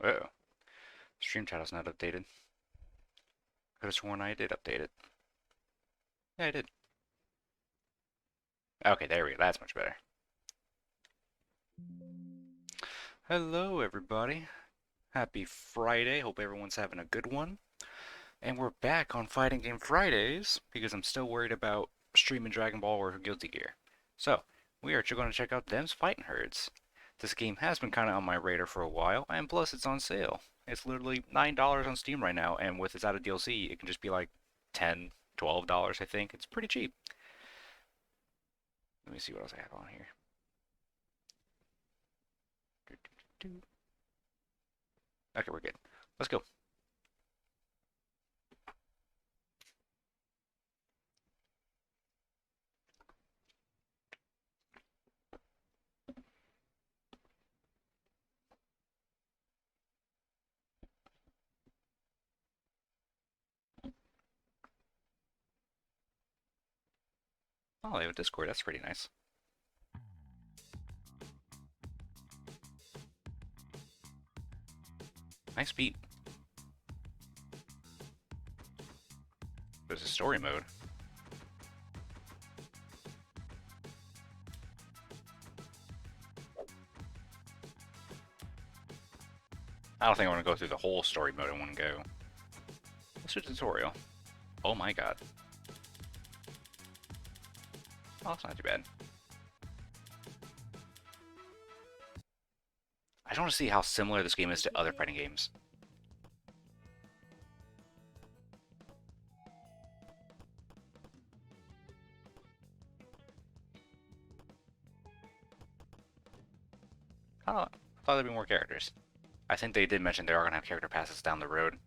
Uh-oh. Stream channel's not updated. Could have sworn I did update it. Yeah, I did. Okay, there we go. That's much better. Hello, everybody. Happy Friday. Hope everyone's having a good one. And we're back on Fighting Game Fridays because I'm still worried about streaming Dragon Ball or Guilty Gear. So, we are going to check out them's Fightin' Herds. This game has been kind of on my radar for a while, and plus it's on sale. It's literally $9 on Steam right now, and with its out of DLC, it can just be like $10, $12, I think. It's pretty cheap. Let me see what else I have on here. Okay, we're good. Let's go. Oh, they have a Discord. That's pretty nice. Nice beat. There's a story mode. I don't think I want to go through the whole story mode in one go. Let's do a tutorial. Oh my god. Oh, that's not too bad. I just want to see how similar this game is to other fighting games. I thought there'd be more characters. I think they did mention they are going to have character passes down the road.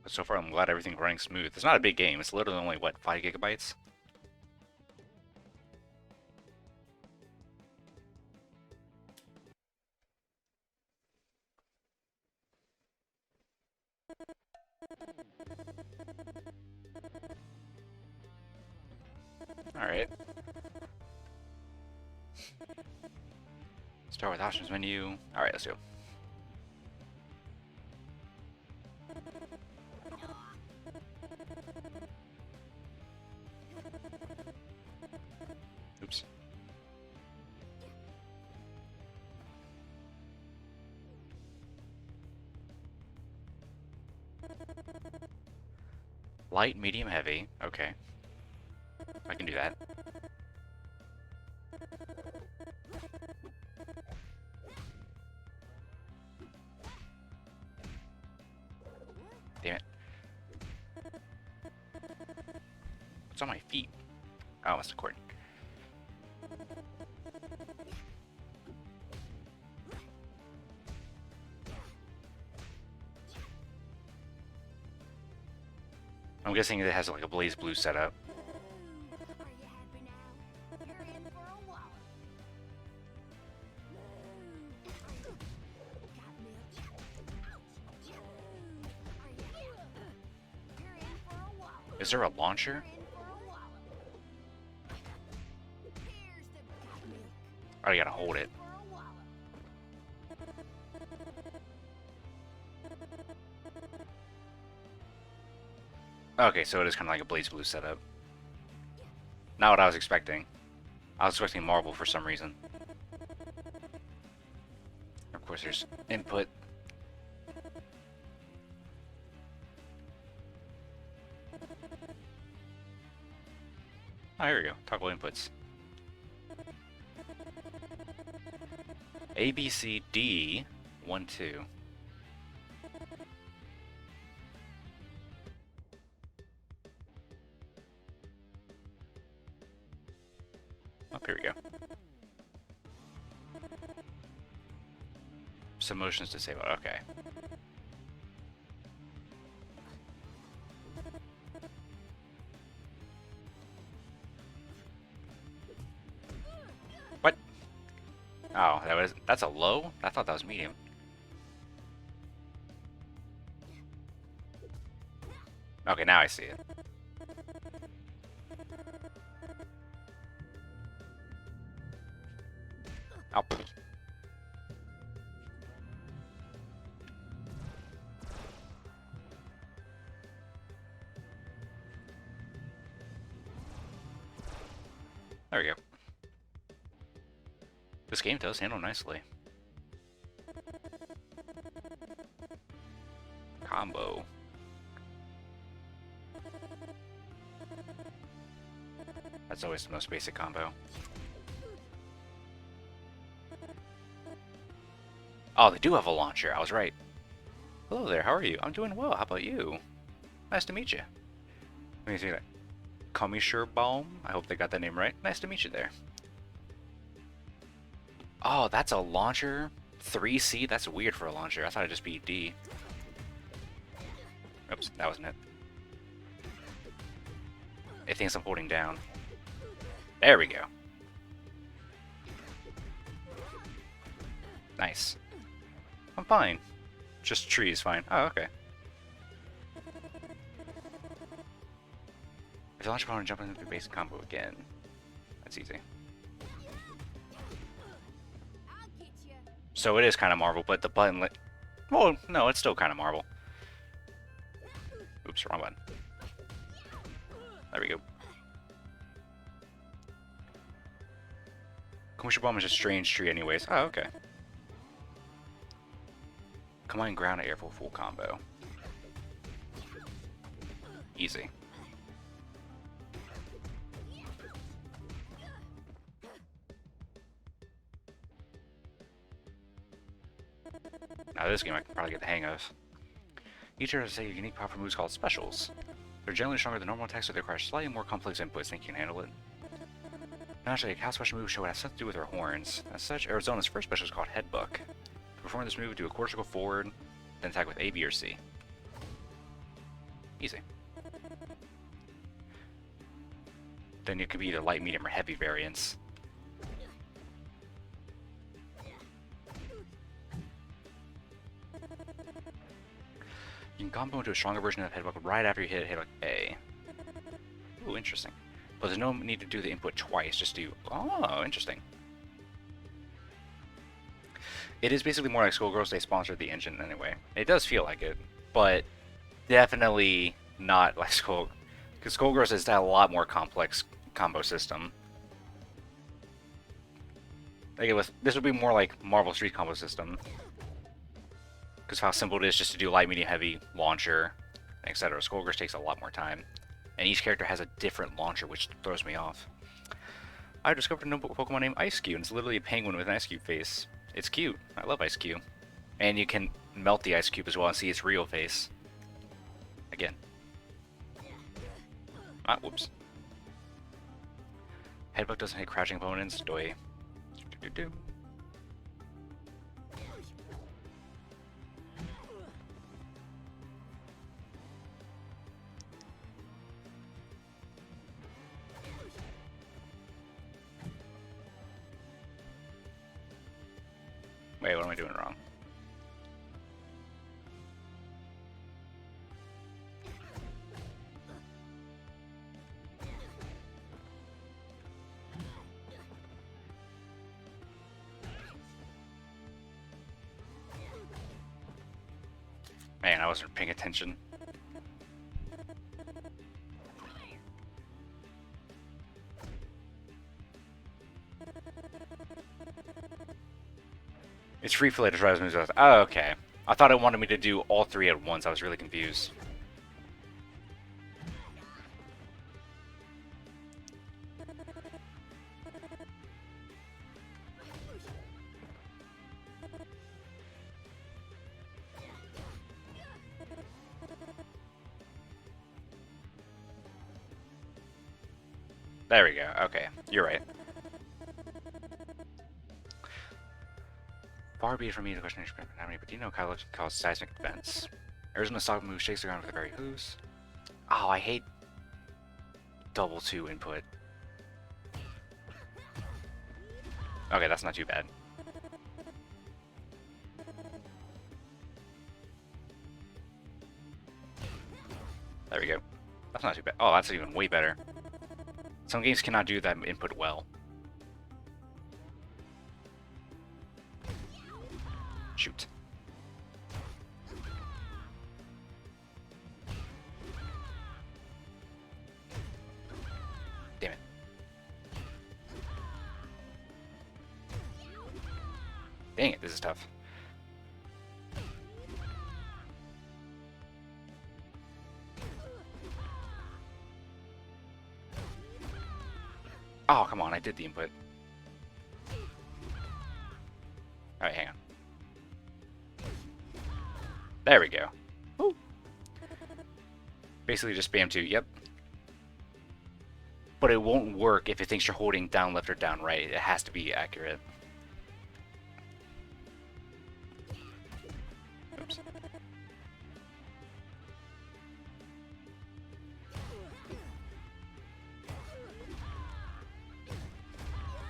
But so far, I'm glad everything's running smooth. It's not a big game. It's literally only, what, 5 gigabytes? Alright. Start with options menu. Alright, let's go. Oops. Light, medium, heavy. Okay. I can do that. Damn it. What's on my feet? Oh, it's the cord. I'm guessing it has like a blaze blue setup. Is there a launcher? Oh, you gotta hold it. Okay, so it is kind of like a blaze blue setup. Not what I was expecting. I was expecting marble for some reason. Of course, there's input. Oh, here we go. Toggle inputs. A, B, C, D, 1, 2. Oh, here we go. Some motions disabled. Okay. What? Oh, that's a low? I thought that was medium. Okay, now I see it. Oh. There we go. This game does handle nicely. Combo. That's always the most basic combo. Oh, they do have a launcher. I was right. Hello there, how are you? I'm doing well. How about you? Nice to meet you. Let me see that. Baum. I hope they got that name right. Nice to meet you there. Oh, that's a launcher? 3C? That's weird for a launcher. I thought it'd just be D. Oops, that wasn't it. It thinks I'm holding down. There we go. Nice. I'm fine. Just trees, fine. Oh, okay. If you launch your opponent, jump into the basic combo again. That's easy. So it is kind of Marvel, but the button... Well, no, it's still kind of Marvel. Oops, wrong button. There we go. Commercial Bomb is a strange tree anyways. Oh, okay. Combine ground and air for full combo. Easy. Now this game I can probably get the hang of. Each hero has a unique powerful moves called specials. They're generally stronger than normal attacks, so they require slightly more complex inputs. Think you can handle it? Naturally, a cow special move show what has something to do with her horns. As such, Arizona's first special is called Headbuck. To perform this move, do a quarter circle forward, then attack with A, B, or C. Easy. Then it could be either light, medium, or heavy variants. You can combo into a stronger version of Headbuck right after you hit Headbuck A. Ooh, interesting. But there's no need to do the input twice, just do... Oh, interesting. It is basically more like Skullgirls. They sponsored the engine anyway. It does feel like it, but definitely not like Skull... Because Skullgirls has a lot more complex combo system. Like this would be more like Marvel Street combo system. Because how simple it is just to do light, medium, heavy, launcher, etc. Skullgirls takes a lot more time. And each character has a different launcher, which throws me off. I discovered a new Pokemon named Ice Cube, and it's literally a penguin with an Ice Cube face. It's cute. I love Ice Cube. And you can melt the Ice Cube as well and see its real face. Again. Ah, whoops. Headbuck doesn't hit crouching opponents. Doi. Do-do-do. Wait, what am I doing wrong? Man, I wasn't paying attention. It's free for later tries moves. Oh, okay. I thought it wanted me to do all three at once. I was really confused. There we go. Okay, you're right. Far be it from me to question anatomy, but do you know Kyle calls seismic events? Arizona stock move shakes the ground with the very hooves. Oh, I hate double 2 input. Okay, that's not too bad. There we we go. That's not too bad. Oh, that's even way better. Some games cannot do that input well. Shoot. Damn it. Dang it, this is tough. Oh, come on, I did the input. Alright, hang on. There we go. Woo. Basically just spam 2, yep. But it won't work if it thinks you're holding down left or down right. It has to be accurate. Oops.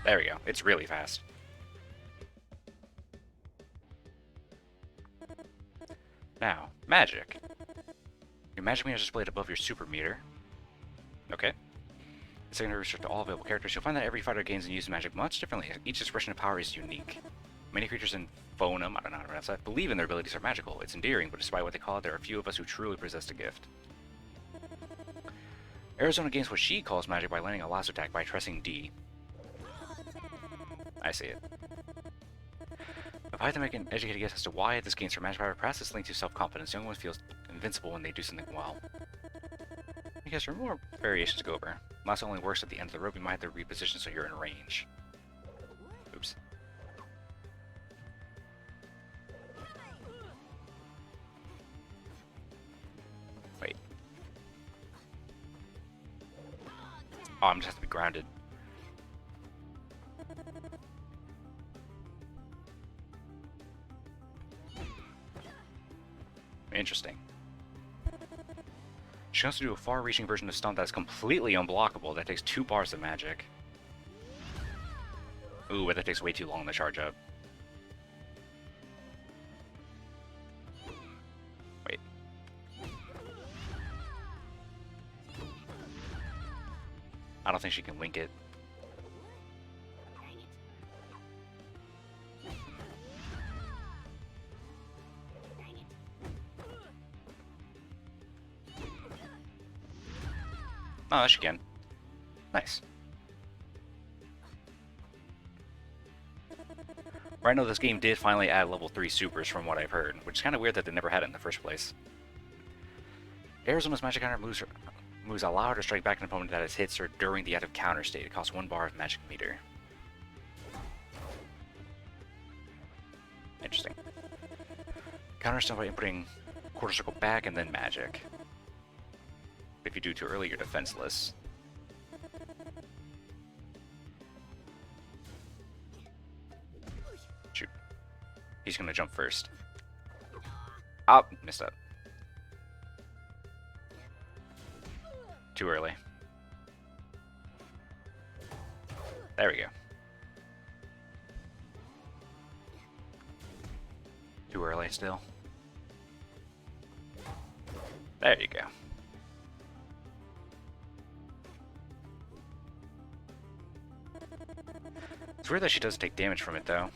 There we go. It's really fast. Now, magic. Your magic meter is displayed above your super meter. Okay. It's going to restrict to all available characters. You'll find that every fighter gains and uses magic much differently. Each expression of power is unique. Many creatures in Phonum, I don't know how to pronounce that, believe in their abilities are magical. It's endearing, but despite what they call it, there are few of us who truly possess the gift. Arizona gains what she calls magic by landing a lasso attack by pressing D. I see it. If I had to make an educated guess as to why this gains from magic power, perhaps it's linked to self-confidence. Young ones feel invincible when they do something well. I guess there are more variations to go over. Lasso only works at the end of the rope. You might have to reposition so you're in range. Oops. Wait. Oh, I'm just have to be grounded. Interesting. She can also do a far-reaching version of Stunt that is completely unblockable that takes 2 bars of magic. Ooh, but that takes way too long to charge up. Wait. I don't think she can link it. Oh, she can. Nice. Right now, this game did finally add level 3 supers from what I've heard, which is kind of weird that they never had it in the first place. Arizona's magic counter moves allow her to strike back an opponent that has hits her during the active counter state. It costs 1 bar of magic meter. Interesting. Counter stuff by inputting quarter circle back and then magic. If you do too early, you're defenseless. Shoot. He's gonna jump first. Oh, missed up. Too early. There we go. Too early still. There you go. It's weird that she doesn't take damage from it, though.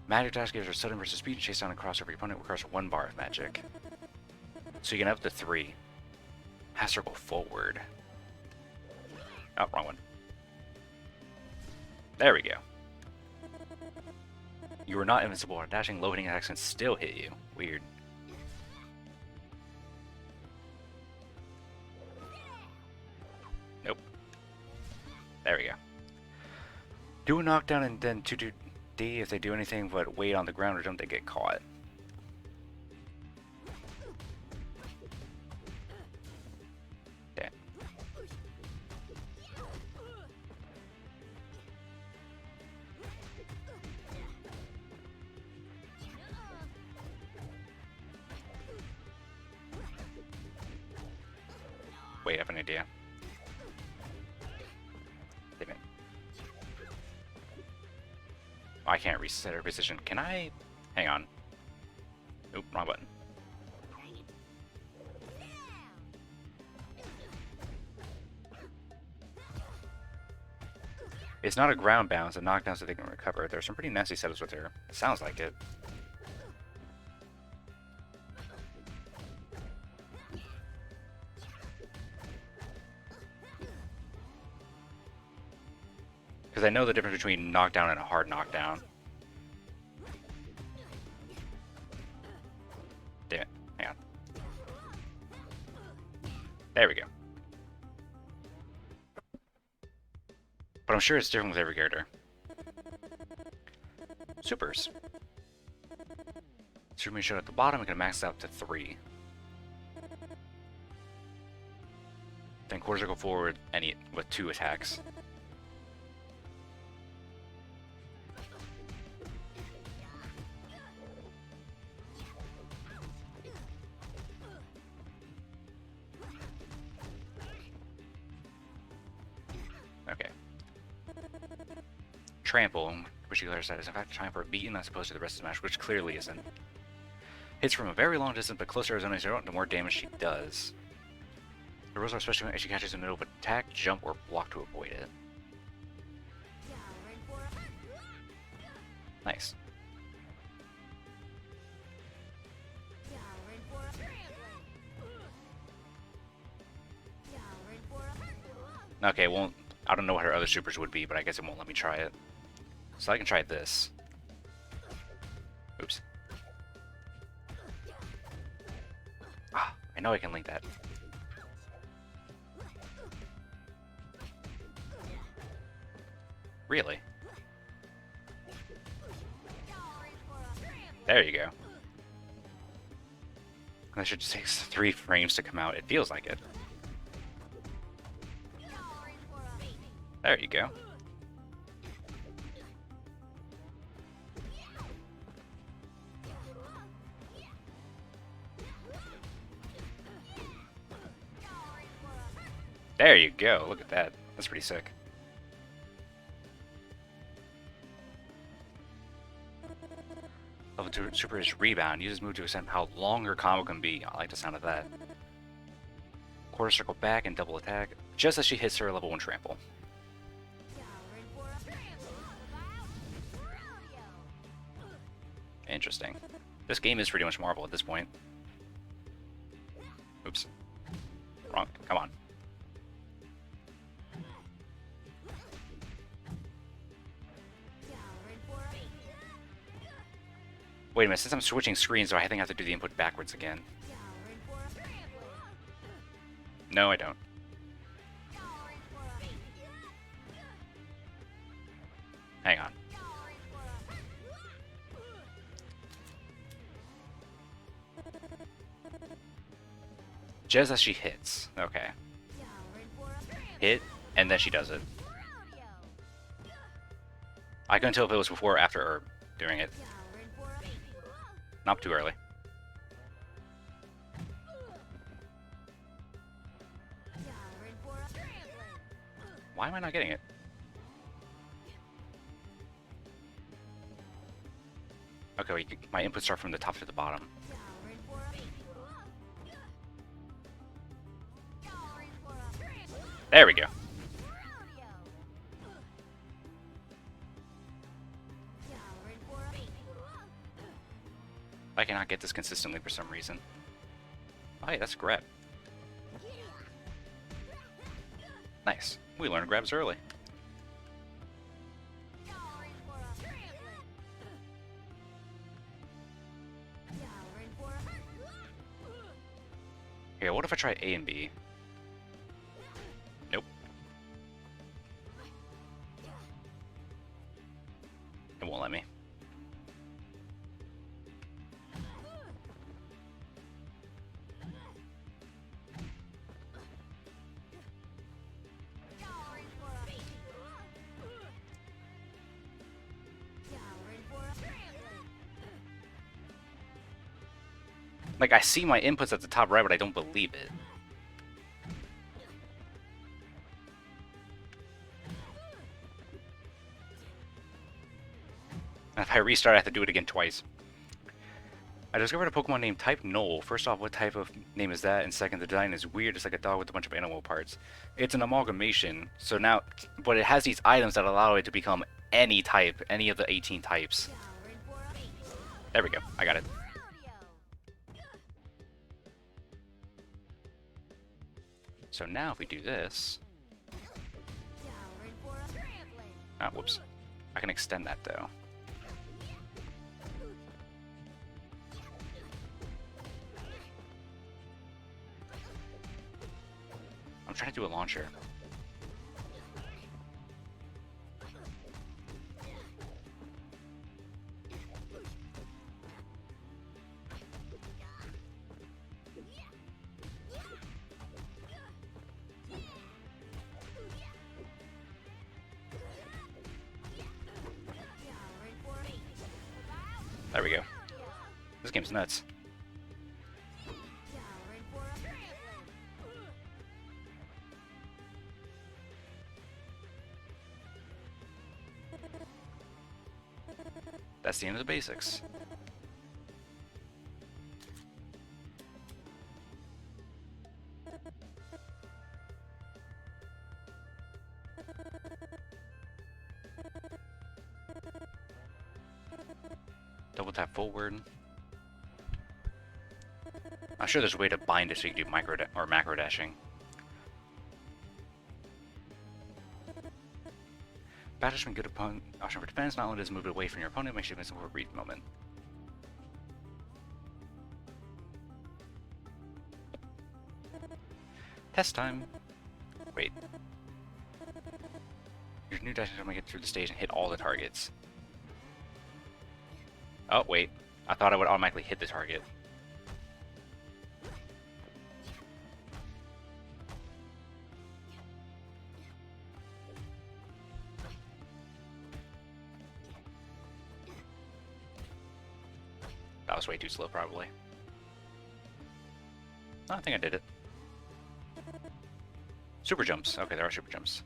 Magic dash gives her sudden versus speed and chase down and cross over your opponent requires 1 bar of magic. So you can up to 3. Has her go forward. Oh, wrong one. There we go. You are not invincible. Our dashing, low hitting attacks can still hit you. Weird. Nope. There we go. Do a knockdown and then 2-2-D if they do anything but wait on the ground or don't they get caught. Damn. Wait, I have an idea. Damn it. I can't reset her position. Can I? Hang on. Oop, wrong button. It's not a ground bounce, a knockdown so they can recover. There's some pretty nasty setups with her. It sounds like it. Because I know the difference between knockdown and a hard knockdown. Damn it. Hang on. There we go. But I'm sure it's different with every character. Supers. Superman showed at the bottom, we can max out to 3. Then quarter circle forward any with 2 attacks. Okay. Trample, which declares that is in fact time for a beating as opposed to the rest of the match, which clearly isn't. Hits from a very long distance, but closer to zone 0, the more damage she does. The rules are especially when she catches in the middle of attack, jump, or block to avoid it. Nice. Okay, well, I don't know what her other supers would be, but I guess it won't let me try it. So I can try this. Oops. Ah, I know I can link that. Really? There you go. That should just take 3 frames to come out. It feels like it. There you go. There you go. Look at that. That's pretty sick. Level 2 super is rebound. Use this move to extend how long her combo can be. I like the sound of that. Quarter circle back and double attack, just as she hits her level 1 trample. Interesting. This game is pretty much Marvel at this point. Oops. Wrong. Come on. Wait a minute, since I'm switching screens, so I think I have to do the input backwards again. No, I don't. Hang on. Just as she hits. Okay. Hit, and then she does it. I couldn't tell if it was before or after or during it. Not too early. Why am I not getting it? Okay, wait, my inputs start from the top to the bottom. There we go. I cannot get this consistently for some reason. Oh, hey, that's a grab. Nice. We learned grabs early. Okay, what if I try A and B? Nope. It won't let me. Like, I see my inputs at the top right, but I don't believe it. And if I restart, I have to do it again twice. I discovered a Pokemon named Type Null. First off, what type of name is that? And second, the design is weird. It's like a dog with a bunch of animal parts. It's an amalgamation. So now, but it has these items that allow it to become any type, any of the 18 types. There we go. I got it. So now if we do this... Ah, whoops. I can extend that though. I'm trying to do a launcher. There we go. This game's nuts. That's the end of the basics. Double tap forward. I'm sure there's a way to bind it so you can do micro or macro dashing. Battle's been good option for defense. Not only does it move it away from your opponent, it makes you invincible for a brief moment. Test time. Wait. Your new dash is going to get through the stage and hit all the targets. Oh, wait. I thought I would automatically hit the target. That was way too slow, probably. Oh, I think I did it. Super jumps. Okay, there are super jumps.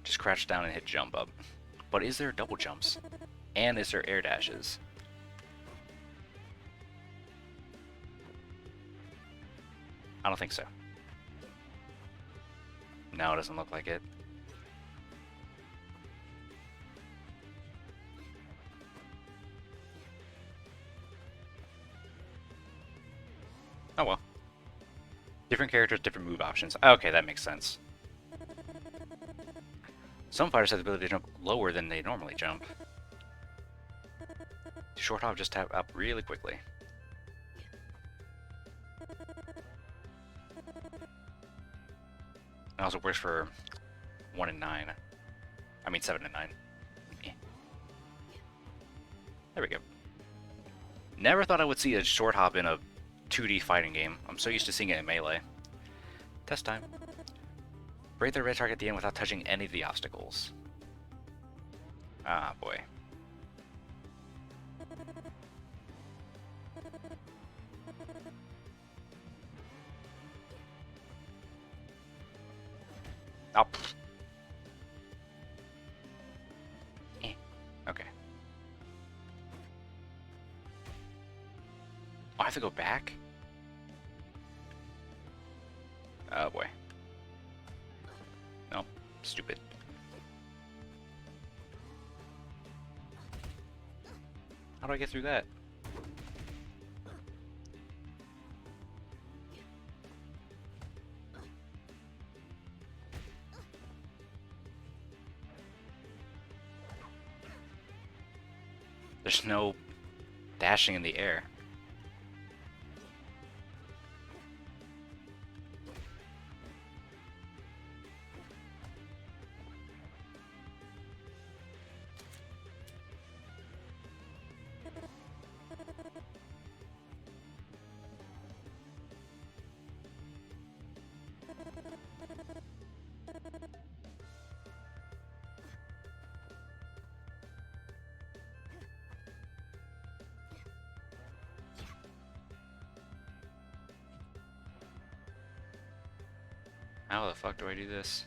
Just crouch down and hit jump up. But is there double jumps? And is there air dashes? I don't think so. No, it doesn't look like it. Oh well. Different characters, different move options. Okay, that makes sense. Some fighters have the ability to jump lower than they normally jump. Short hop, just tap up really quickly. It also works for 1 and 9. I mean 7 and 9. There we go. Never thought I would see a short hop in a 2D fighting game. I'm so used to seeing it in Melee. Test time. Break the red target at the end without touching any of the obstacles. Ah, boy. Oh. Okay. Oh, I have to go back? Oh boy. No, stupid. How do I get through that? There's no dashing in the air. How the fuck do I do this?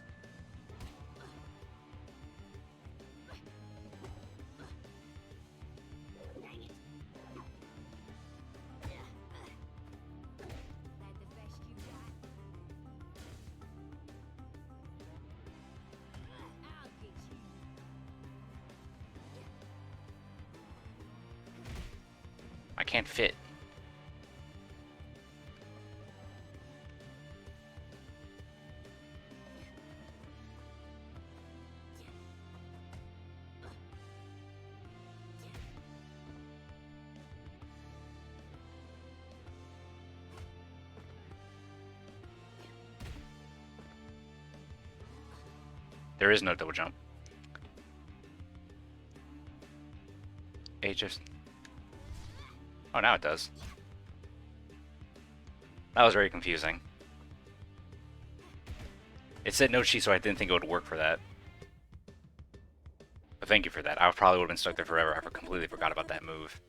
can't fit. There is no double jump. It just... Oh, now it does. That was very confusing. It said no cheat, so I didn't think it would work for that. But thank you for that. I probably would have been stuck there forever. I completely forgot about that move.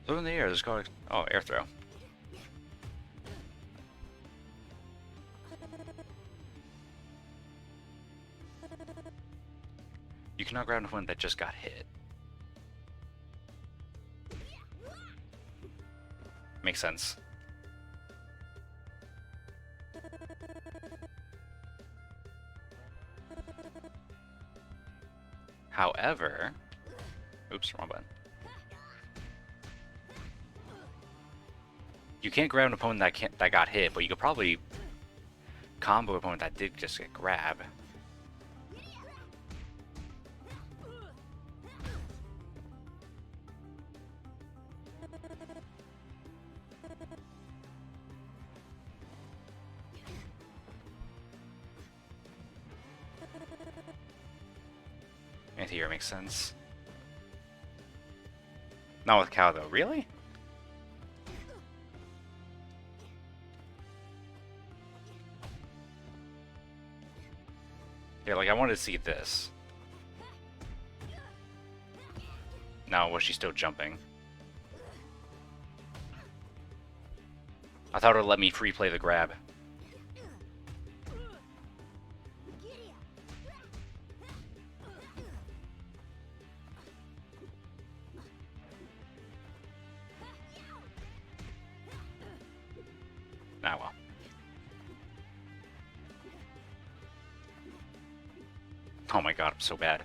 Throw in the air. There's called... Oh, air throw. You cannot grab one that just got hit. Makes sense. However... Oops, wrong button. You can't grab an opponent that got hit, but you could probably combo an opponent that did just get grabbed. Anti-air makes sense. Not with Cow though, really? Yeah, like I wanted to see this. Now, was she still jumping? I thought it would let me free play the grab. Ah, well. Oh my god, I'm so bad.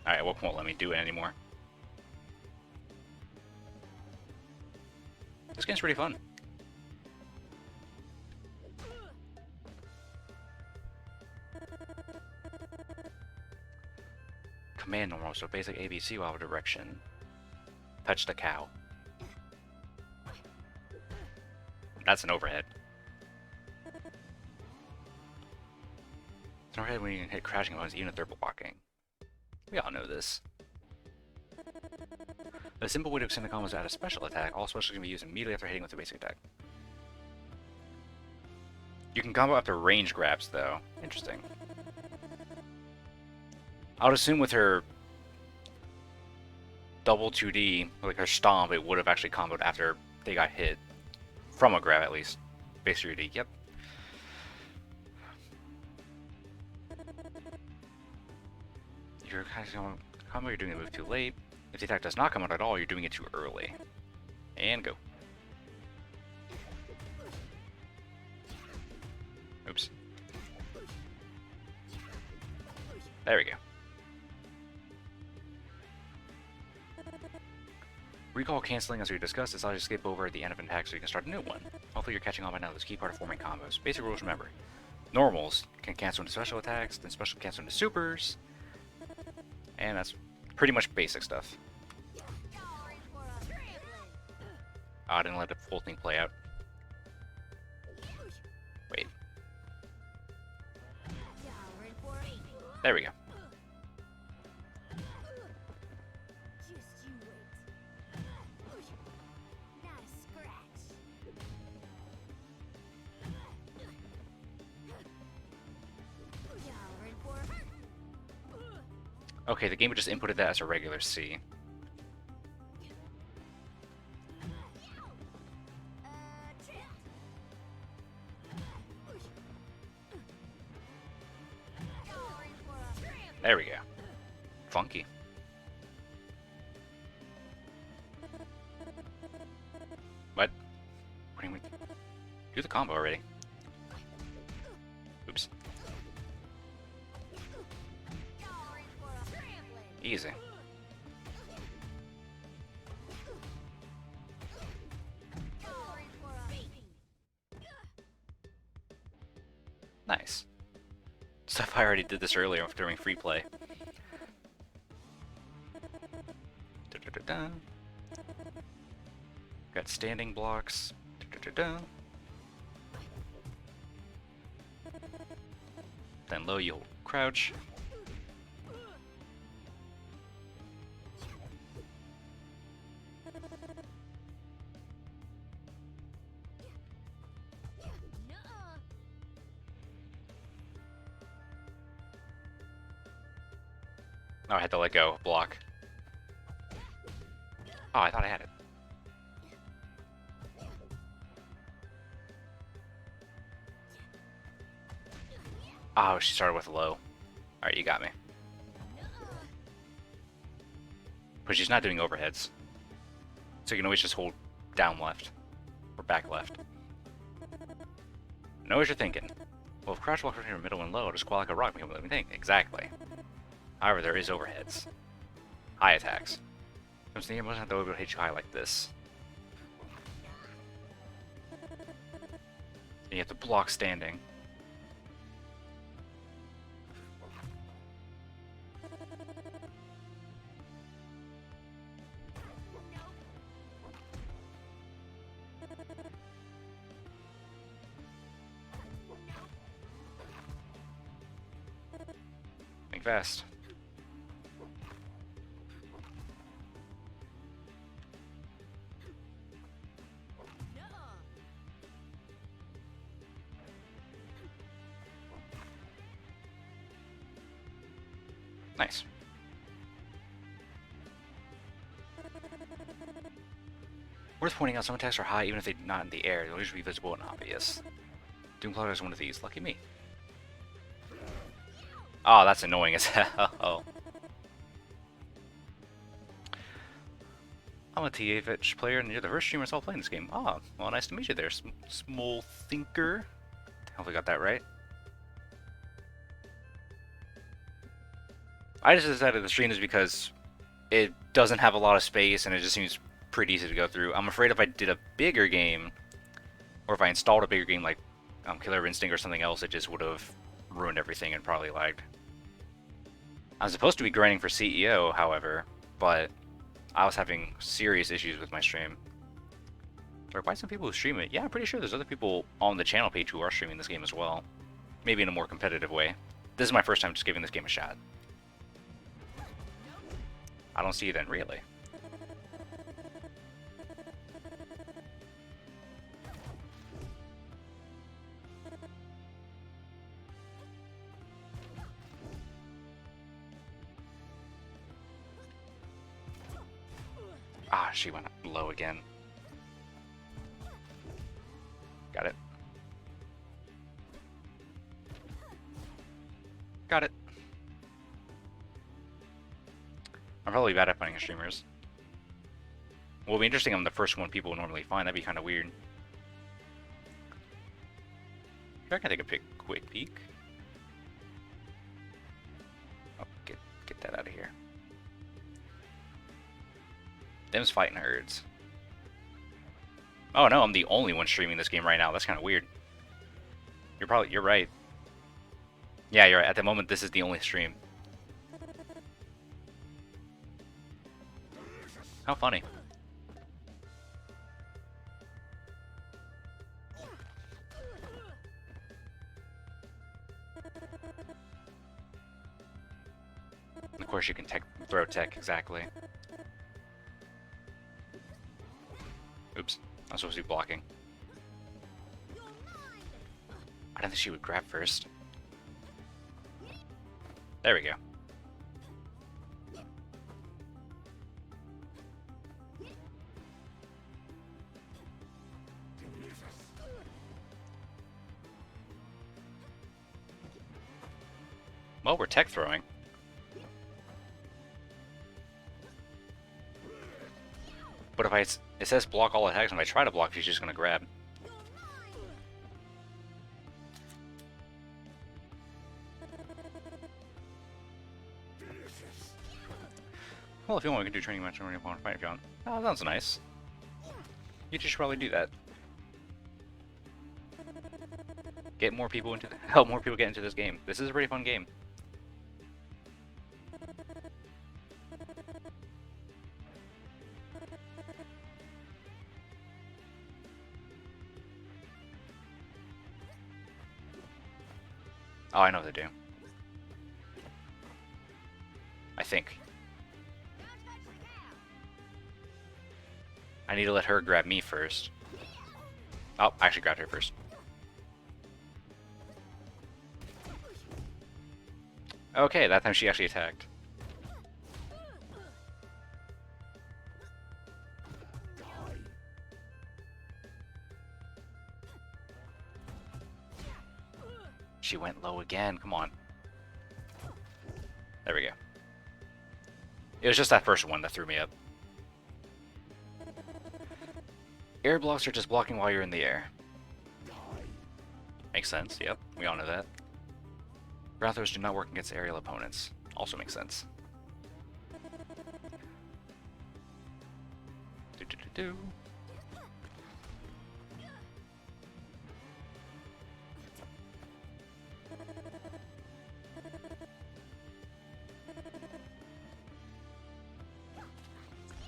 Alright, what won't let me do it anymore? This game's pretty fun. Command normal, so basic ABC while direction. Touch the cow. That's an overhead. It's an overhead when you can hit crashing opponents, even if they're blocking. We all know this. A simple way to extend the combo is to add a special attack. All specials can be used immediately after hitting with a basic attack. You can combo after range grabs, though. Interesting. I would assume with her double 2D, like her stomp, it would have actually comboed after they got hit. From a grab, at least. Base 3D, yep. If you're combo, you're doing the move too late. If the attack does not come out at all, you're doing it too early. And go. Oops. There we go. Recall canceling, as we discussed, is allows you to skip over at the end of an attack so you can start a new one. Hopefully you're catching on by now. This is a key part of forming combos. Basic rules, remember. Normals can cancel into special attacks, then special cancel into supers. And that's pretty much basic stuff. Oh, I didn't let the full thing play out. Wait. There we go. Okay, the game would just inputted that as a regular C. There we go. Funky. Do the combo already. Oops. Easy. Nice. Stuff I already did this earlier during free play. Da-da-da-da. Got standing blocks. Da-da-da-da. Then low you hold crouch. Oh, I had to let go. Block. Oh, I thought I had it. Oh, she started with low. Alright, you got me. But she's not doing overheads. So you can always just hold down left. Or back left. Know what you're thinking. Well, if crouch walk from your middle and low, just squat like a rock become a living thing. Exactly. However, there is overheads. High attacks. I'm thinking I wasn't able to hit you high like this. And you have to block standing. Think fast. Nice. Worth pointing out, some attacks are high even if they're not in the air. They'll usually be visible and obvious. Doom Cloud is one of these. Lucky me. Oh, that's annoying as hell. I'm a TAFH player and you're the first streamer I saw playing this game. Ah, well, nice to meet you there, small thinker. Hopefully got that right. I just decided the stream is because it doesn't have a lot of space and it just seems pretty easy to go through. I'm afraid if I did a bigger game, or if I installed a bigger game like Killer Instinct or something else, it just would have ruined everything and probably lagged. I was supposed to be grinding for CEO, however, but I was having serious issues with my stream. There are quite some people who stream it. Yeah, I'm pretty sure there's other people on the channel page who are streaming this game as well. Maybe in a more competitive way. This is my first time just giving this game a shot. I don't see it in, really. Ah, she went low again. Got it. Got it. I'm probably bad at finding streamers. Well, it'll be interesting I'm the first one people normally find. That'd be kind of weird. Sure, I can take a quick peek. Oh, get that out of here. Them's fighting herds. Oh no, I'm the only one streaming this game right now. That's kind of weird. You're right. Yeah, you're right. At the moment, this is the only stream. How funny. Of course, you can throw tech, exactly. Oops, I'm supposed to be blocking. I didn't think she would grab first. There we go. Well, we're tech throwing. But if it says block all attacks, and if I try to block, she's just gonna grab. Well, if you want, we can do training match when you want to fight if you want. Oh, that sounds nice. You two should probably do that. Get more people into help more people get into this game. This is a pretty fun game. Oh, I know what they do. I think. I need to let her grab me first. Oh, I actually grabbed her first. Okay, that time she actually attacked. She went low again, come on. There we go. It was just that first one that threw me up. Air blocks are just blocking while you're in the air. Makes sense, yep, we all know that. Ground throws do not work against aerial opponents. Also makes sense. Do.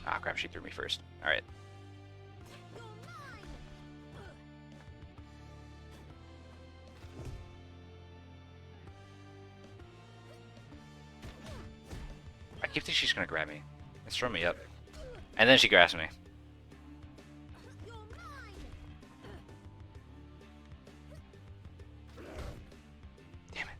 Ah, crap, she threw me first. Alright. I keep thinking she's gonna grab me. It's throwing me up. And then she grabs me. Damn it.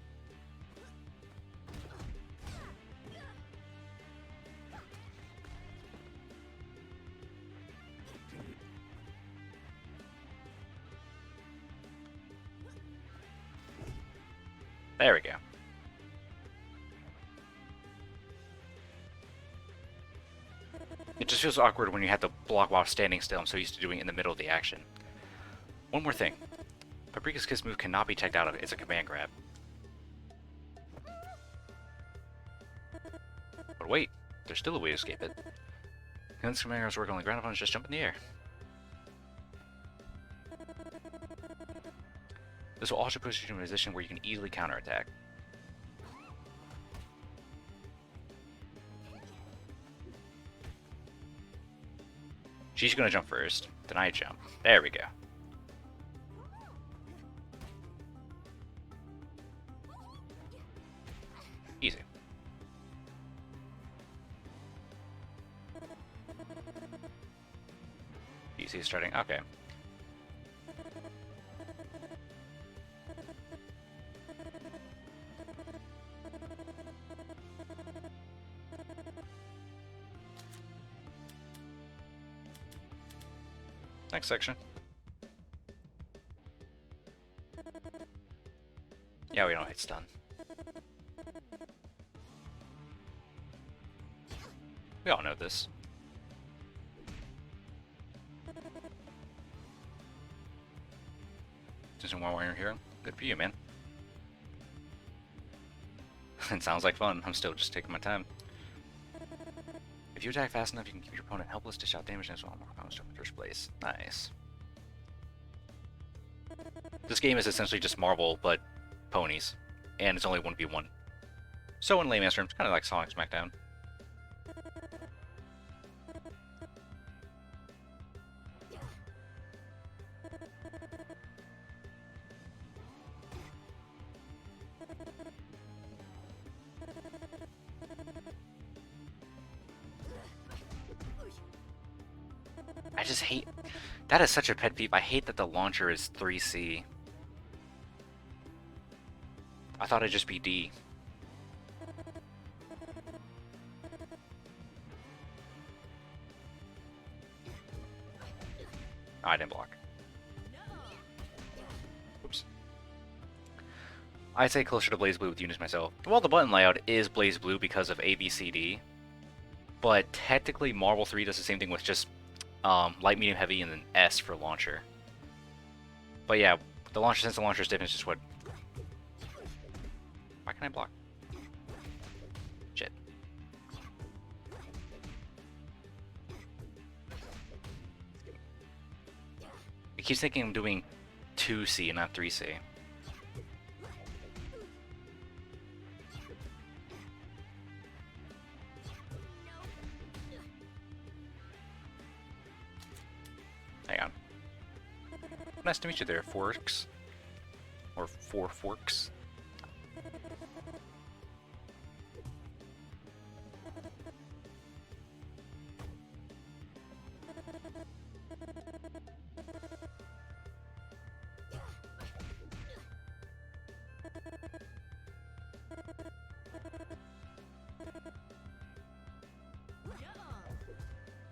There we go. It just feels awkward when you have to block while standing still. I'm so used to doing it in the middle of the action. One more thing. Paprika's Kiss move cannot be teched out of it. It's a command grab. But wait, there's still a way to escape it. Since command grabs work on the ground, opponents just jump in the air. This will also put you in a position where you can easily counterattack. She's gonna jump first, then I jump. There we go. Easy. Easy starting, okay. Next section. Yeah, we know it's done. We all know this. Just one warrior here. Good for you, man. It sounds like fun. I'm still just taking my time. If you attack fast enough, you can keep your opponent helpless, dish out damage, and as well more opponents in first place. Nice. This game is essentially just Marvel, but ponies. And it's only 1v1. So in layman's terms, kind of like Sonic Smackdown. I just hate... That is such a pet peeve. I hate that the launcher is 3C. I thought it'd just be D. Oh, I didn't block. Oops. I'd say closer to Blaze Blue with units myself. Well, the button layout is Blaze Blue because of A, B, C, D. But technically, Marvel 3 does the same thing with just light, medium, heavy, and then S for launcher. But yeah, the launcher, since the launcher is different, it's just what... Why can't I block? Shit. It keeps thinking I'm doing 2C and not 3C. Hang on. Nice to meet you there, Forks. Or Four Forks.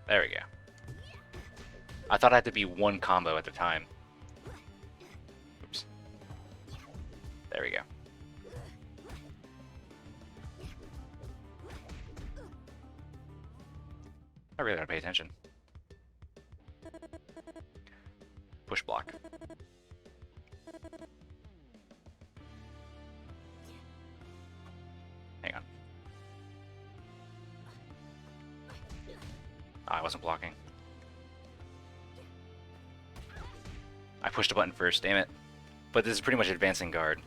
There we go. I thought I had to be one combo at the time. Oops. There we go. I really gotta pay attention. Push block. Hang on. Oh, I wasn't blocking. I pushed a button first, damn it. But this is pretty much advancing guard.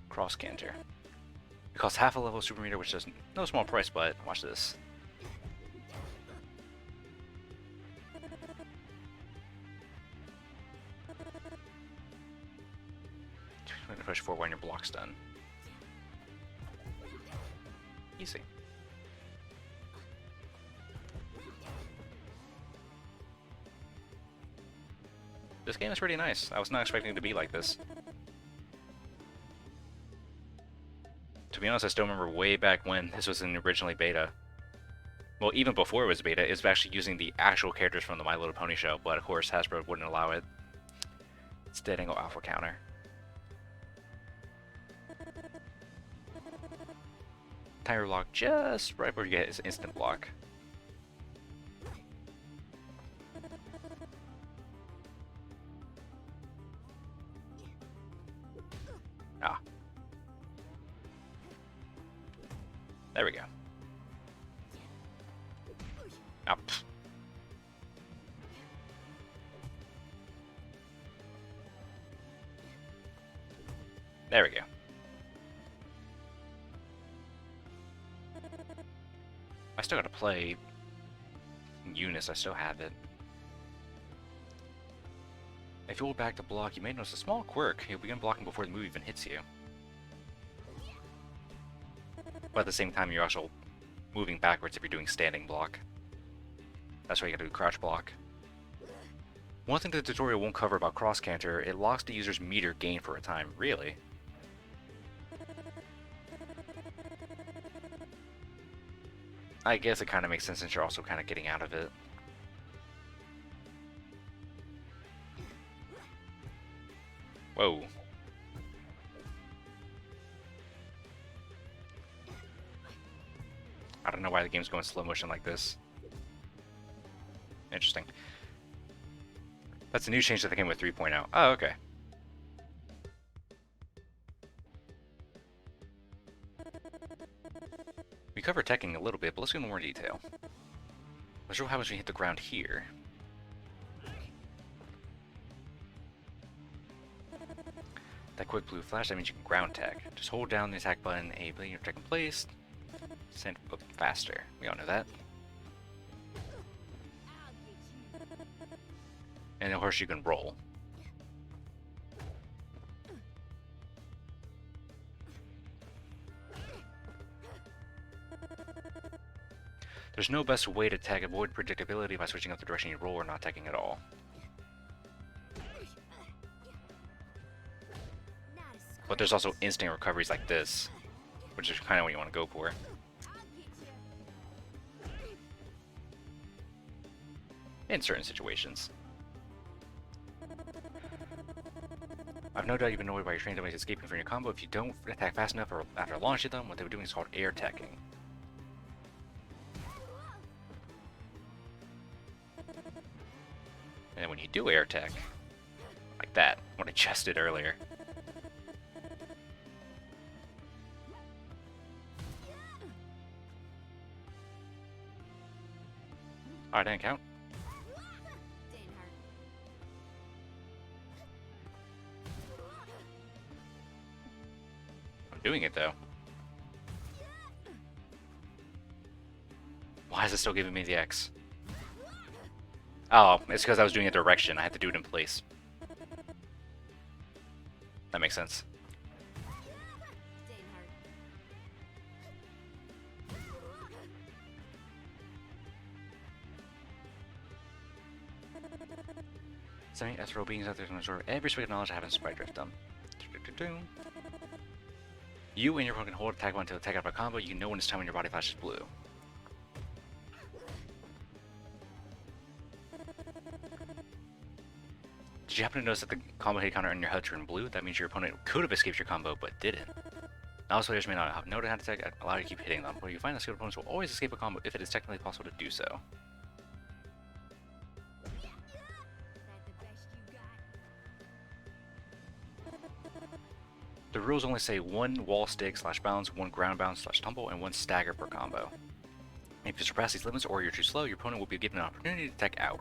Cross canter. It costs half a level of super meter, which is no small price, but watch this. I'm gonna push forward when your block's done. Easy. This game is pretty nice. I was not expecting it to be like this. To be honest, I still remember way back when this was in originally beta. Well, even before it was beta, it was actually using the actual characters from the My Little Pony show, but of course Hasbro wouldn't allow it. Instead, I go alpha counter. Timer block just right where you get his instant block. Ah. There we go. Ah, pfft. There we go. I still gotta play Eunice, I still have it. If you hold back to block, you may notice a small quirk. You'll begin blocking before the move even hits you. But at the same time, you're also moving backwards if you're doing standing block. That's why you gotta do crouch block. One thing the tutorial won't cover about cross canter, it locks the user's meter gain for a time. Really? I guess it kind of makes sense since you're also kind of getting out of it. Whoa. I don't know why the game's going slow motion like this. Interesting. That's a new change that came with 3.0. Oh, okay. We covered teching a little bit, but let's go into more detail. Let's show how much we hit the ground here. That quick blue flash, that means you can ground tech. Just hold down the attack button, a billion tech in place, send up faster. We all know that. And of course you can roll. There's no best way to tag avoid predictability by switching up the direction you roll or not tagging at all. But there's also instant recoveries like this, which is kind of what you want to go for. In certain situations. I've no doubt you've been annoyed by your trained enemies escaping from your combo if you don't attack fast enough or after launching them. What they were doing is called air teching. And then when you do air tech, like that, what I just did earlier, I didn't count. I'm doing it though. Why is it still giving me the X? Oh, it's because I was doing a direction. I had to do it in place. That makes sense. Sending ethereal beings out there to absorb every speck of knowledge I have in Sprite Drift them. You and your opponent can hold attack button to attack out of a combo. You can know when it's time when your body flashes blue. Did you happen to notice that the combo hit counter on your HUD turned blue? That means your opponent could have escaped your combo, but didn't. Novice players may not have known how to attack, allow you to keep hitting them, but you find that skilled opponents will always escape a combo if it is technically possible to do so. The rules only say 1 wall stick / bounce, 1 ground bounce / tumble, and 1 stagger per combo. If you surpass these limits or you're too slow, your opponent will be given an opportunity to attack out.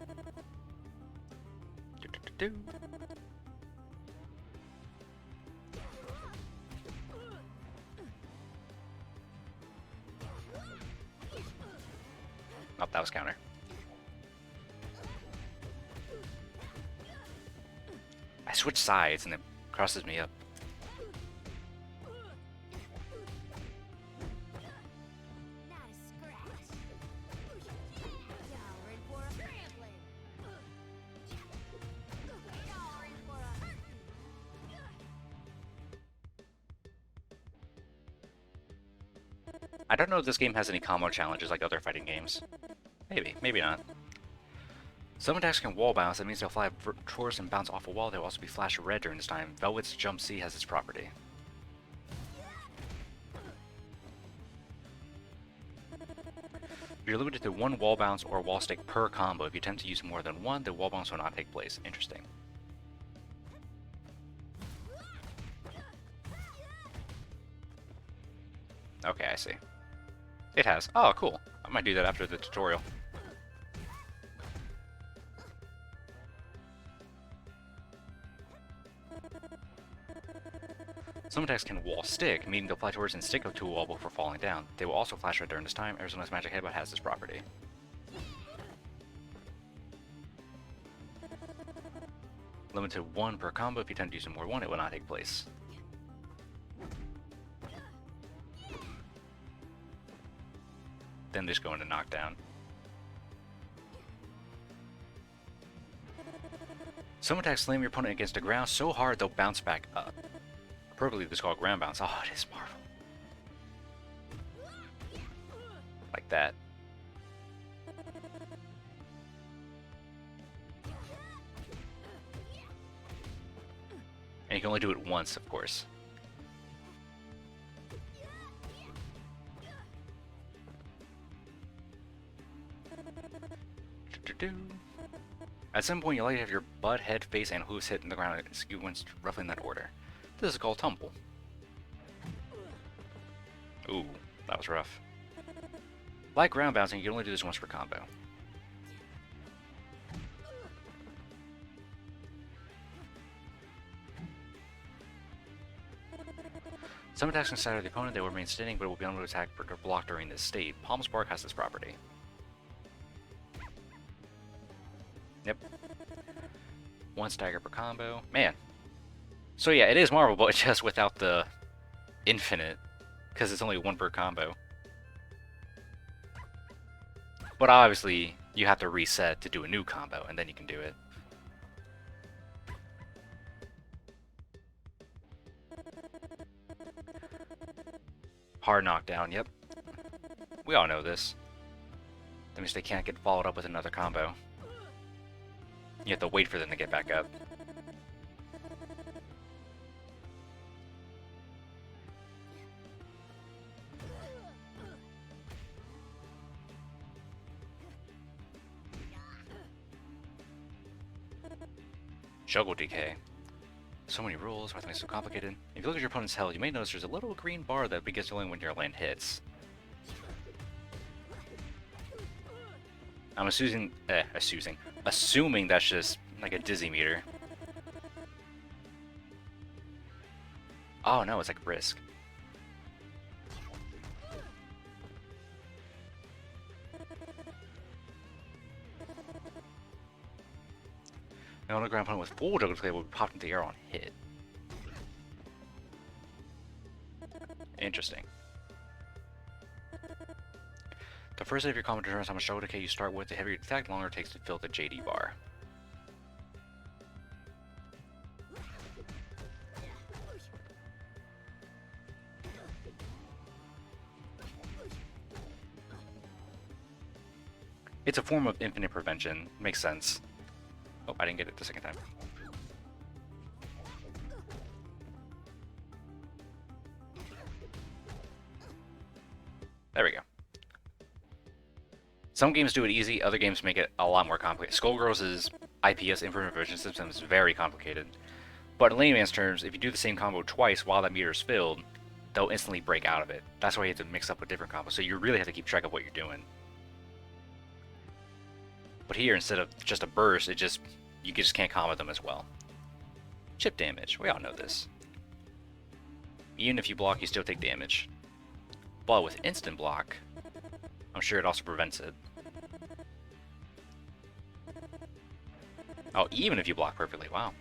Oh, that was counter. I switch sides and it crosses me up. I don't know if this game has any combo challenges like other fighting games. Maybe, maybe not. Some attacks can wall bounce, that means they'll fly towards and bounce off a wall. They'll also be flash red during this time. Velvet's Jump C has this property. You're limited to 1 wall bounce or wall stick per combo. If you attempt to use more than 1, the wall bounce will not take place. Interesting. Okay, I see. It has. Oh, cool. I might do that after the tutorial. Some attacks can wall stick, meaning they'll fly towards and stick to a wall before falling down. They will also flash red during this time. Arizona's Magic Headbutt has this property. Limited to 1 per combo. If you attempt to use more than 1, it will not take place. Then just go into knockdown. Some attacks slam your opponent against the ground so hard they'll bounce back up. Appropriately, this is called ground bounce. Oh, it is Marvel. Like that. And you can only do it once, of course. At some point, you'll likely have your butt, head, face, and hooves hit in the ground sequenced roughly in that order. This is called tumble. Ooh, that was rough. Like ground bouncing, you can only do this once per combo. Some attacks can stagger the opponent, they will remain standing, but it will be unable to attack or block during this state. Palm Spark has this property. Yep. 1 stagger per combo. Man. So yeah, it is Marvel, but just without the infinite, because it's only 1 per combo. But obviously, you have to reset to do a new combo, and then you can do it. Hard knockdown, yep. We all know this. That means they can't get followed up with another combo. You have to wait for them to get back up. Juggle DK. So many rules, why it so complicated. If you look at your opponent's health, you may notice there's a little green bar that begins glowing when your land hits. I'm assuming that's just like a dizzy meter. Oh no, it's like risk. The underground opponent with full juggler play will be popped into the air on hit. Interesting. The first hit of your combo determines how much juggler decay you start with. The heavier the attack, the longer it takes to fill the JD bar. It's a form of infinite prevention. Makes sense. Oh, I didn't get it the second time. There we go. Some games do it easy, other games make it a lot more complicated. Skullgirls' IPS infinite prevention system is very complicated. But in layman's terms, if you do the same combo twice while that meter is filled, they'll instantly break out of it. That's why you have to mix up with different combos. So you really have to keep track of what you're doing. But here, instead of just a burst, you just can't combo them as well. Chip damage. We all know this. Even if you block, you still take damage. But with instant block, I'm sure it also prevents it. Oh, even if you block perfectly. Wow.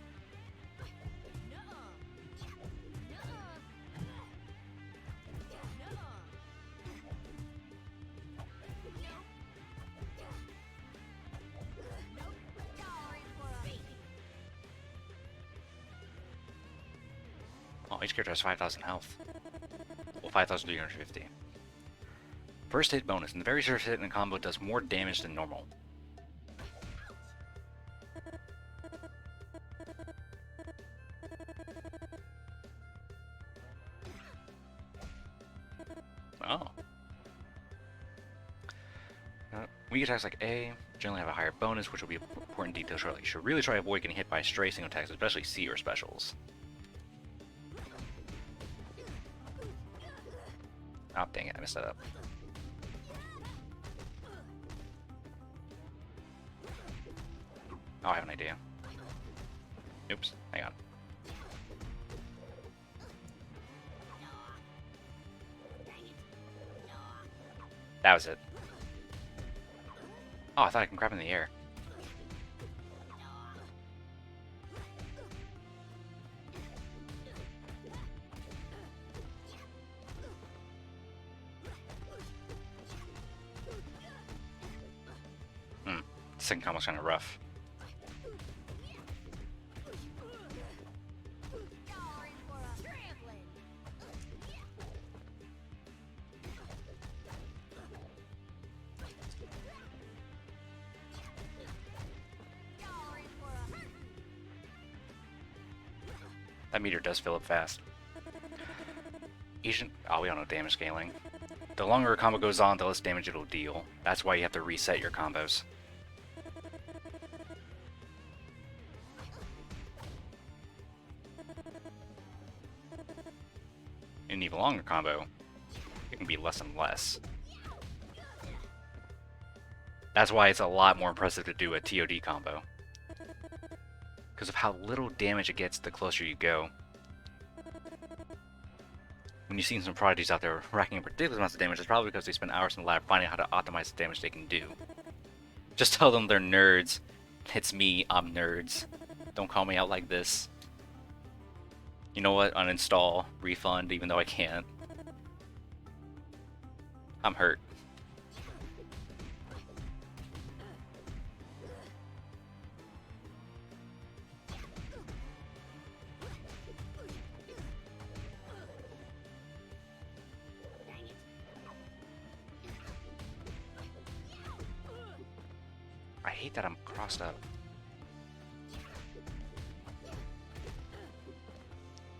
Oh, each character has 5,000 health. Well, 5,350. First hit bonus. In the very first hit in a combo does more damage than normal. Oh. Weak attacks like A generally have a higher bonus, which will be an important detail shortly. You should really try to avoid getting hit by stray single attacks, especially C or specials. Oh, dang it, I messed that up. Oh, I have an idea. Oops, hang on. That was it. Oh, I thought I can grab in the air. Second combo's kind of rough. That meter does fill up fast. Oh, we don't know damage scaling. The longer a combo goes on, the less damage it'll deal. That's why you have to reset your combos. In an even longer combo, it can be less and less. That's why it's a lot more impressive to do a TOD combo. Because of how little damage it gets the closer you go. When you've seen some prodigies out there racking up ridiculous amounts of damage, it's probably because they spend hours in the lab finding out how to optimize the damage they can do. Just tell them they're nerds. It's me, I'm nerds. Don't call me out like this. You know what? Uninstall, refund, even though I can't. I'm hurt. I hate that I'm crossed up.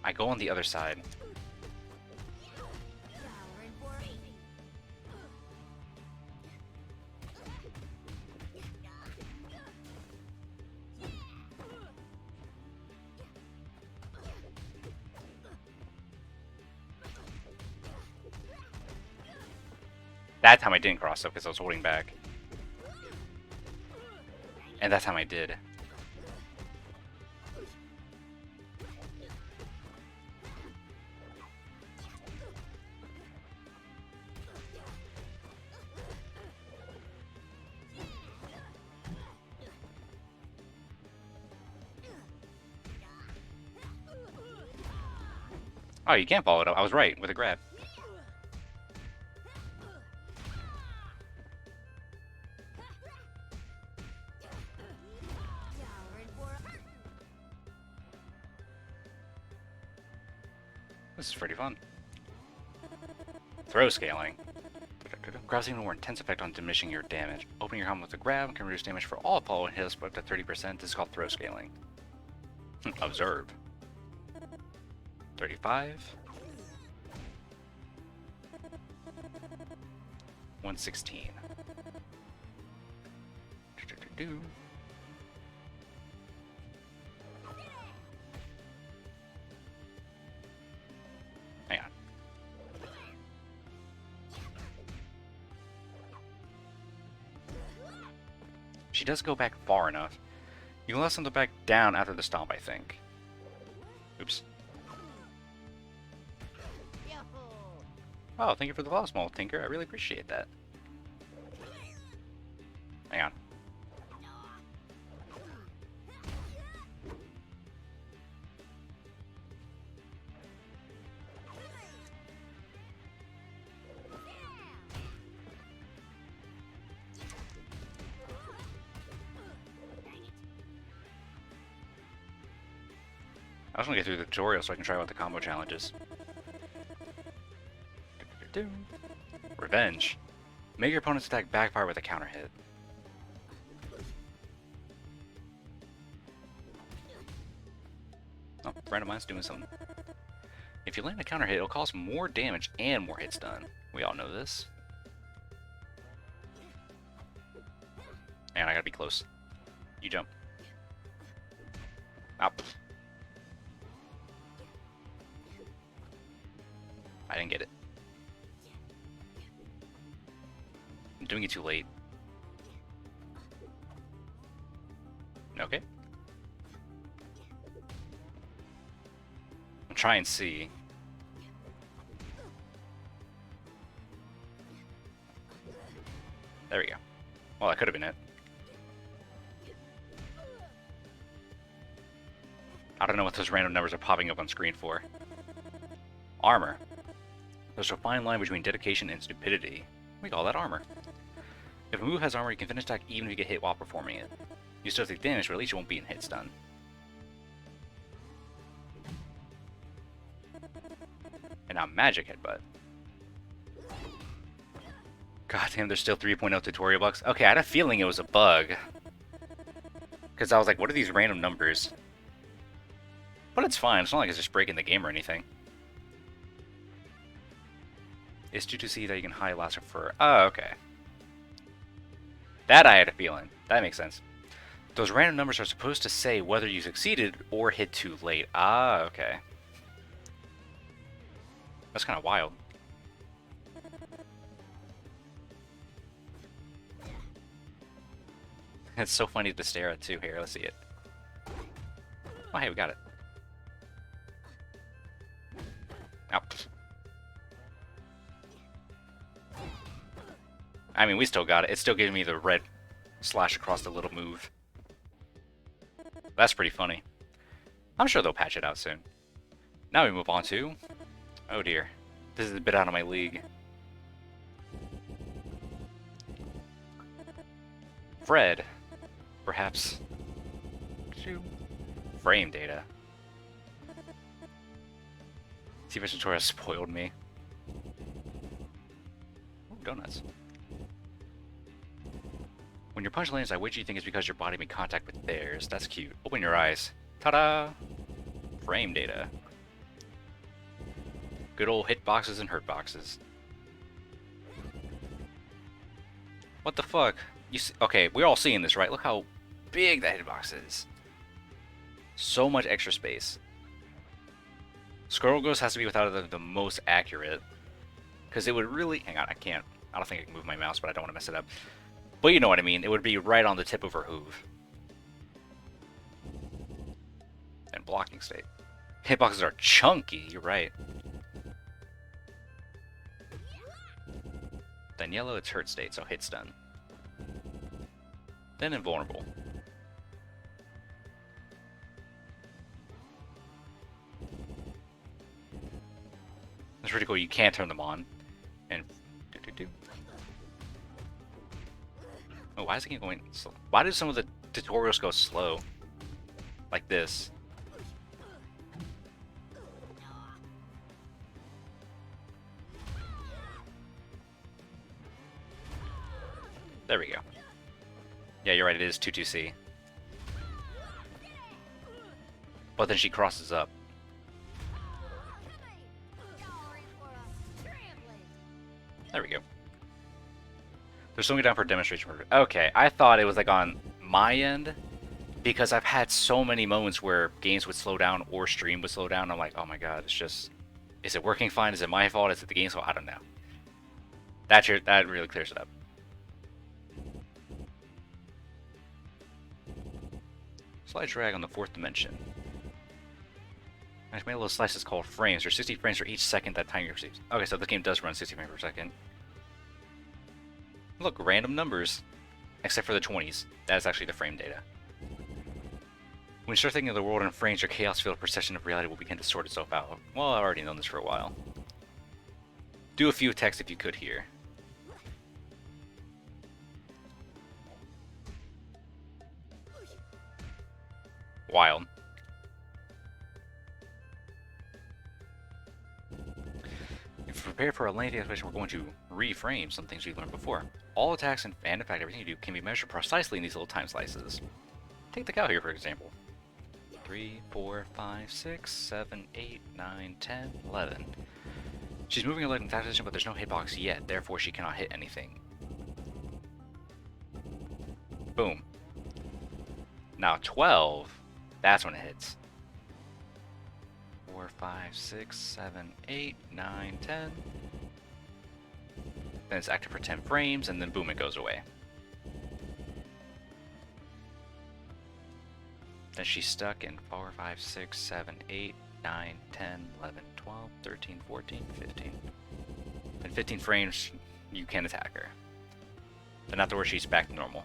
I go on the other side. That time I didn't cross up because I was holding back. And that time I did. Oh, you can't follow it up. I was right with a grab. This is pretty fun. Throw scaling. Grabs even more intense effect on diminishing your damage. Opening your helmet with a grab can reduce damage for all following hits by up to 30%. This is called throw scaling. Observe. 35. 116. Hang on. She does go back far enough. You can let them back down after the stomp, I think. Oops. Oh, thank you for the follow, small tinker. I really appreciate that. Hang on. I just want to get through the tutorial so I can try out the combo challenges. Revenge. Make your opponent's attack backfire with a counter hit. Oh, friend of mine's doing something. If you land a counter hit, it'll cause more damage and more hits done. We all know this. And I gotta be close. You jump. Up. I didn't get it. I'm doing it too late. Okay. I'll try and see. There we go. Well, that could have been it. I don't know what those random numbers are popping up on screen for. Armor. There's a fine line between dedication and stupidity. We call that armor. If a move has armor, you can finish attack even if you get hit while performing it. You still take damage, but at least you won't be in hit stun. And now magic headbutt. God damn, there's still 3.0 tutorial bugs. Okay, I had a feeling it was a bug. Because I was like, what are these random numbers? But it's fine, it's not like it's just breaking the game or anything. It's due to see that you can high lasso for... Oh, okay. That I had a feeling. That makes sense. Those random numbers are supposed to say whether you succeeded or hit too late. Ah, okay. That's kind of wild. It's so funny to stare at too. Here, let's see it. Oh, hey, we got it. Out. I mean, we still got it. It's still giving me the red slash across the little move. That's pretty funny. I'm sure they'll patch it out soon. Now we move on to... Oh dear. This is a bit out of my league. Fred. Perhaps. Frame data. TV tutorial spoiled me. Ooh, donuts. When your punch lands, which you think is because your body made contact with theirs. That's cute. Open your eyes. Ta-da! Frame data. Good old hit boxes and hurt boxes. What the fuck? You see, okay, we're all seeing this, right? Look how big that hitbox is. So much extra space. Scroll Ghost has to be without the most accurate. Because it would really... Hang on, I don't think I can move my mouse, but I don't want to mess it up. But you know what I mean. It would be right on the tip of her hoof. in blocking state. Hitboxes are chunky, you're right. Then yellow, it's hurt state, so hit stun. Then invulnerable. It's pretty cool, you can turn them on. And oh, why is it keep going slow? Why do some of the tutorials go slow? Like this. There we go. Yeah, you're right, it is 2-2C. But then she crosses up. There we go. They're slowing it down for demonstration purpose. Okay, I thought it was like on my end, because I've had so many moments where games would slow down or stream would slow down. I'm like, oh my god, it's just, is it working fine? Is it my fault? Is it the game's fault? I don't know. That really clears it up. Slide drag on the 4th dimension. I've made little slices called frames. There's 60 frames for each second that timer receives. Okay, so the game does run 60 frames per second. Look, random numbers. Except for the 20s. That is actually the frame data. When you start thinking of the world in frames, your chaos-filled perception of reality will begin to sort itself out. Well, I've already known this for a while. Do a few attacks if you could here. Wild. If you prepare for a lengthy explanation, we're going to reframe some things we've learned before. All attacks and in fact everything you do can be measured precisely in these little time slices. Take the cow here for example. 3, 4, 5, 6, 7, 8, 9, 10, 11. She's moving her leg in that position, but there's no hitbox yet, therefore she cannot hit anything. Boom. Now 12, that's when it hits. 4, 5, 6, 7, 8, 9, 10. Then it's active for 10 frames, and then boom, it goes away. Then she's stuck in 4, 5, 6, 7, 8, 9, 10, 11, 12, 13, 14, 15. In 15 frames, you can attack her. Then afterwards, she's back to normal.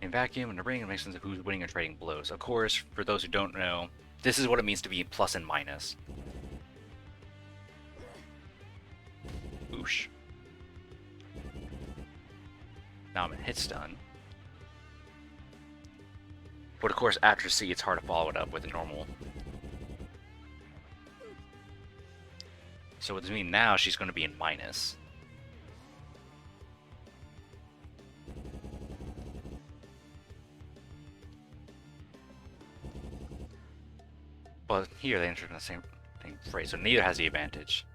In vacuum, in the ring, it makes sense of who's winning or trading blows. Of course, for those who don't know, this is what it means to be plus and minus. Boosh. Now I'm in hit stun. But of course, after C, it's hard to follow it up with a normal. So what does it mean now? She's going to be in minus. But here they enter in the same phrase, so neither has the advantage.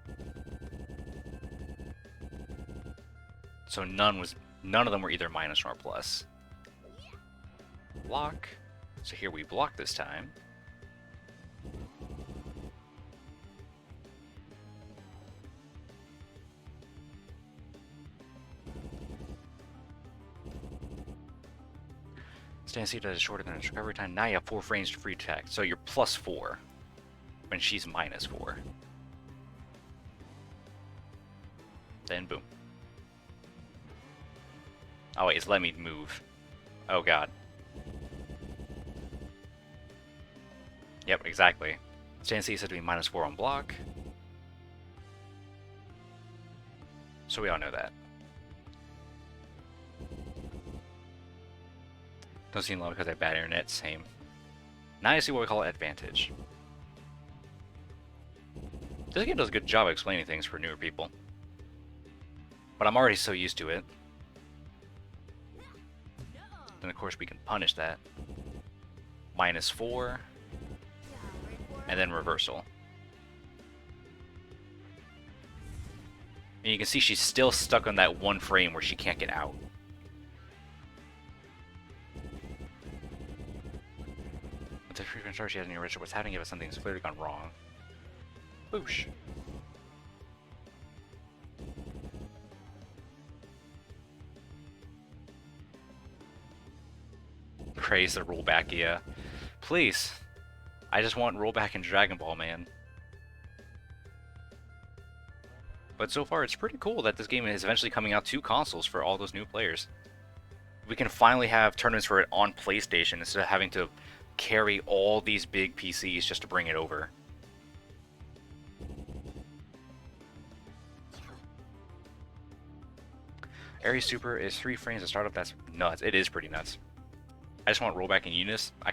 So none of them were either minus nor plus. Block. So here we block this time. Stand C does shorter than its recovery time. Now you have 4 frames to free attack. So you're plus 4 when she's minus 4. Then boom. Oh wait, it's letting me move. Oh god. Yep, exactly. Stand C said to be minus 4 on block. So we all know that. Don't seem low because I have bad internet, same. Now you see what we call advantage. This game does a good job of explaining things for newer people. But I'm already so used to it. Then of course we can punish that. Minus 4. And then reversal. And you can see she's still stuck on that one frame where she can't get out. With the frequent start she has in the original, what's happening if something's clearly gone wrong? Boosh. praise the rollback, yeah. Please. I just want rollback in Dragon Ball, man. But so far, it's pretty cool that this game is eventually coming out to consoles for all those new players. We can finally have tournaments for it on PlayStation instead of having to carry all these big PCs just to bring it over. Ares Super is 3 frames to start up. That's nuts. It is pretty nuts. I just want rollback in Eunice. I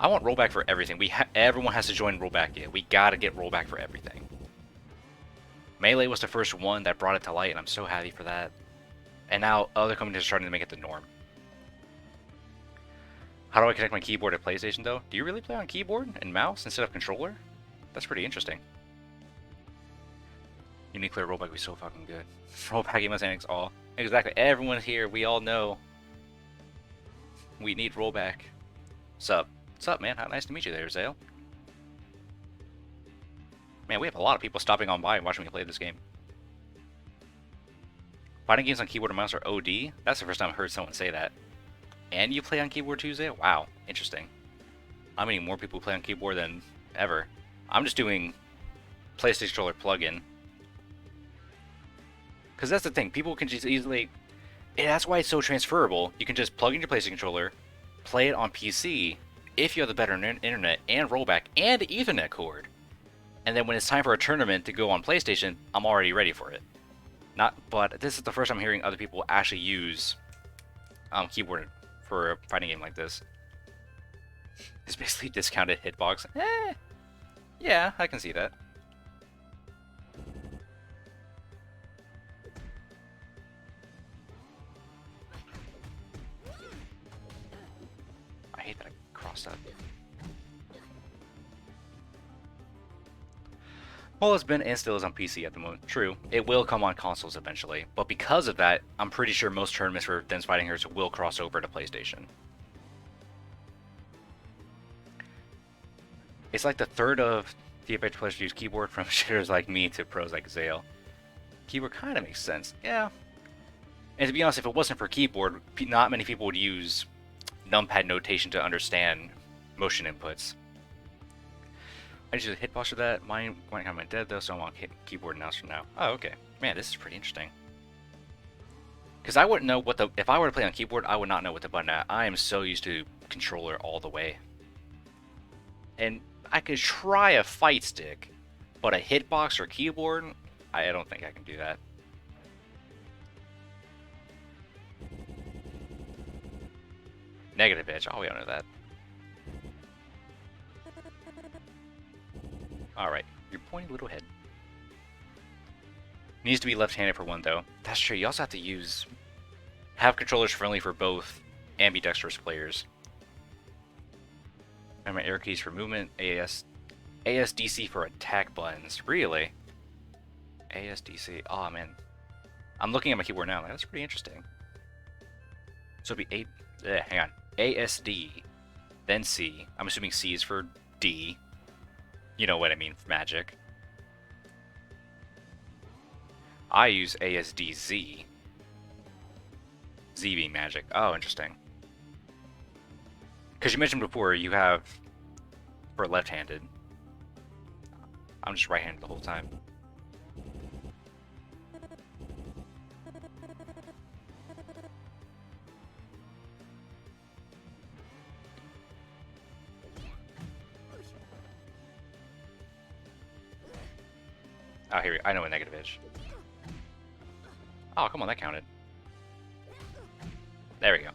want rollback for everything. Everyone has to join rollback. Yeah, we gotta get rollback for everything. Melee was the first one that brought it to light, and I'm so happy for that. And now other companies are starting to make it the norm. How do I connect my keyboard to PlayStation, though? Do you really play on keyboard and mouse instead of controller? That's pretty interesting. Unique player rollback would be so fucking good. Rollback game mechanics all. Exactly. Everyone here, we all know. We need rollback. Sup? Sup, man? How nice to meet you there, Zale. Man, we have a lot of people stopping on by and watching me play this game. Fighting games on keyboard and mouse are OD? That's the first time I've heard someone say that. And you play on keyboard too, Zale? Wow, interesting. I'm meeting more people who play on keyboard than ever. I'm just doing PlayStation controller plug-in. Because that's the thing, people can just easily... that's why it's so transferable. You can just plug in your PlayStation controller, play it on PC, if you have the better internet, and rollback, and Ethernet cord. And then when it's time for a tournament to go on PlayStation, I'm already ready for it. But this is the first time I'm hearing other people actually use keyboard for a fighting game like this. It's basically discounted hitbox. Yeah, I can see that. I hate that I crossed that. Well, it's been and still is on PC at the moment. True, it will come on consoles eventually, but because of that, I'm pretty sure most tournaments for Dense Fighting Heroes will cross over to PlayStation. It's like the third of DFH players use keyboard, from shitters like me to pros like Zale. Keyboard kind of makes sense, yeah. And to be honest, if it wasn't for keyboard, not many people would use numpad notation to understand motion inputs. I just hit hitbox for that. Mine went kind of dead though, so I'm on keyboard and mouse for now. Oh, okay. Man, this is pretty interesting. Because I wouldn't know what the... If I were to play on keyboard, I would not know what the button at. I am so used to controller all the way. And I could try a fight stick, but a hitbox or keyboard, I don't think I can do that. Negative edge. Oh, we don't know that. Alright, your pointy little head. Needs to be left-handed for one, though. That's true, you also have to have controllers friendly for both ambidextrous players. And my air keys for movement, ASDC for attack buttons. Really? ASDC. Oh, man. I'm looking at my keyboard now. That's pretty interesting. So it'd be hang on. ASD, then C. I'm assuming C is for D. You know what I mean, for magic. I use ASDZ. Z being magic. Oh, interesting. Because you mentioned before you have for left-handed. I'm just right-handed the whole time. Oh, here I know a negative edge. Oh, come on, that counted. There we go.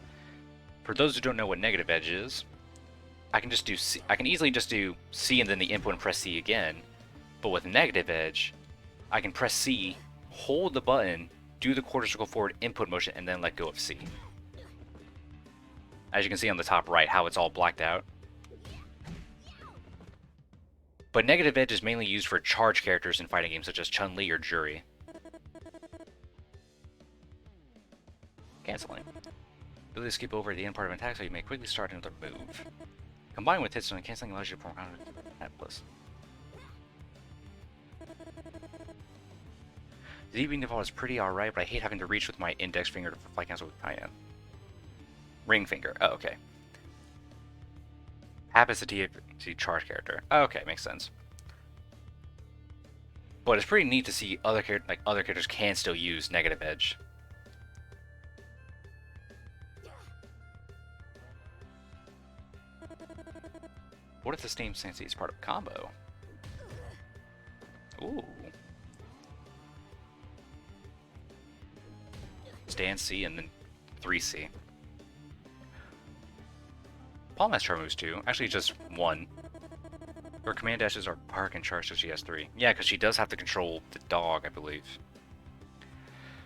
For those who don't know what negative edge is, I can just do C. I can easily just do C and then the input and press C again. But with negative edge, I can press C, hold the button, do the quarter circle forward input motion, and then let go of C. As you can see on the top right, how it's all blacked out. But negative edge is mainly used for charge characters in fighting games such as Chun-Li or Juri. Canceling. Ability to skip over the end part of an attack so you may quickly start another move. Combined with hits and canceling allows you to perform plus. The Z being default is pretty alright, but I hate having to reach with my index finger to fly cancel with Fightin. Ring finger. Oh, okay. Happens to charge character. Oh, okay, makes sense. But it's pretty neat to see other characters can still use negative edge. What if the same sensei is part of a combo? Ooh. Stand C and then 3C. Palm has charge moves too. Actually, just one. Her command dashes are park and charge, so she has 3. Yeah, because she does have to control the dog, I believe.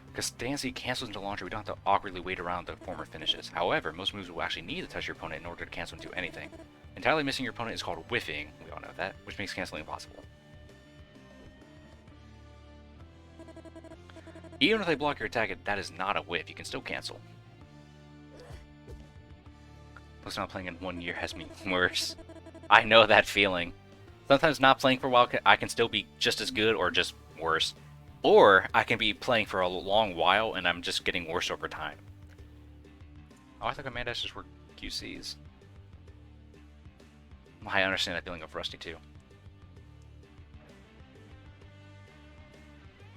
Because Stand C cancels into launcher, we don't have to awkwardly wait around to form her finishes. However, most moves will actually need to touch your opponent in order to cancel into anything. Entirely missing your opponent is called whiffing, we all know that, which makes canceling impossible. Even if they block your attack, that is not a whiff, you can still cancel. Plus not playing in 1 year has me worse. I know that feeling. Sometimes not playing for a while, I can still be just as good or just worse. Or I can be playing for a long while and I'm just getting worse over time. Oh, I thought command dashes were QCs. I understand that feeling of Rusty too.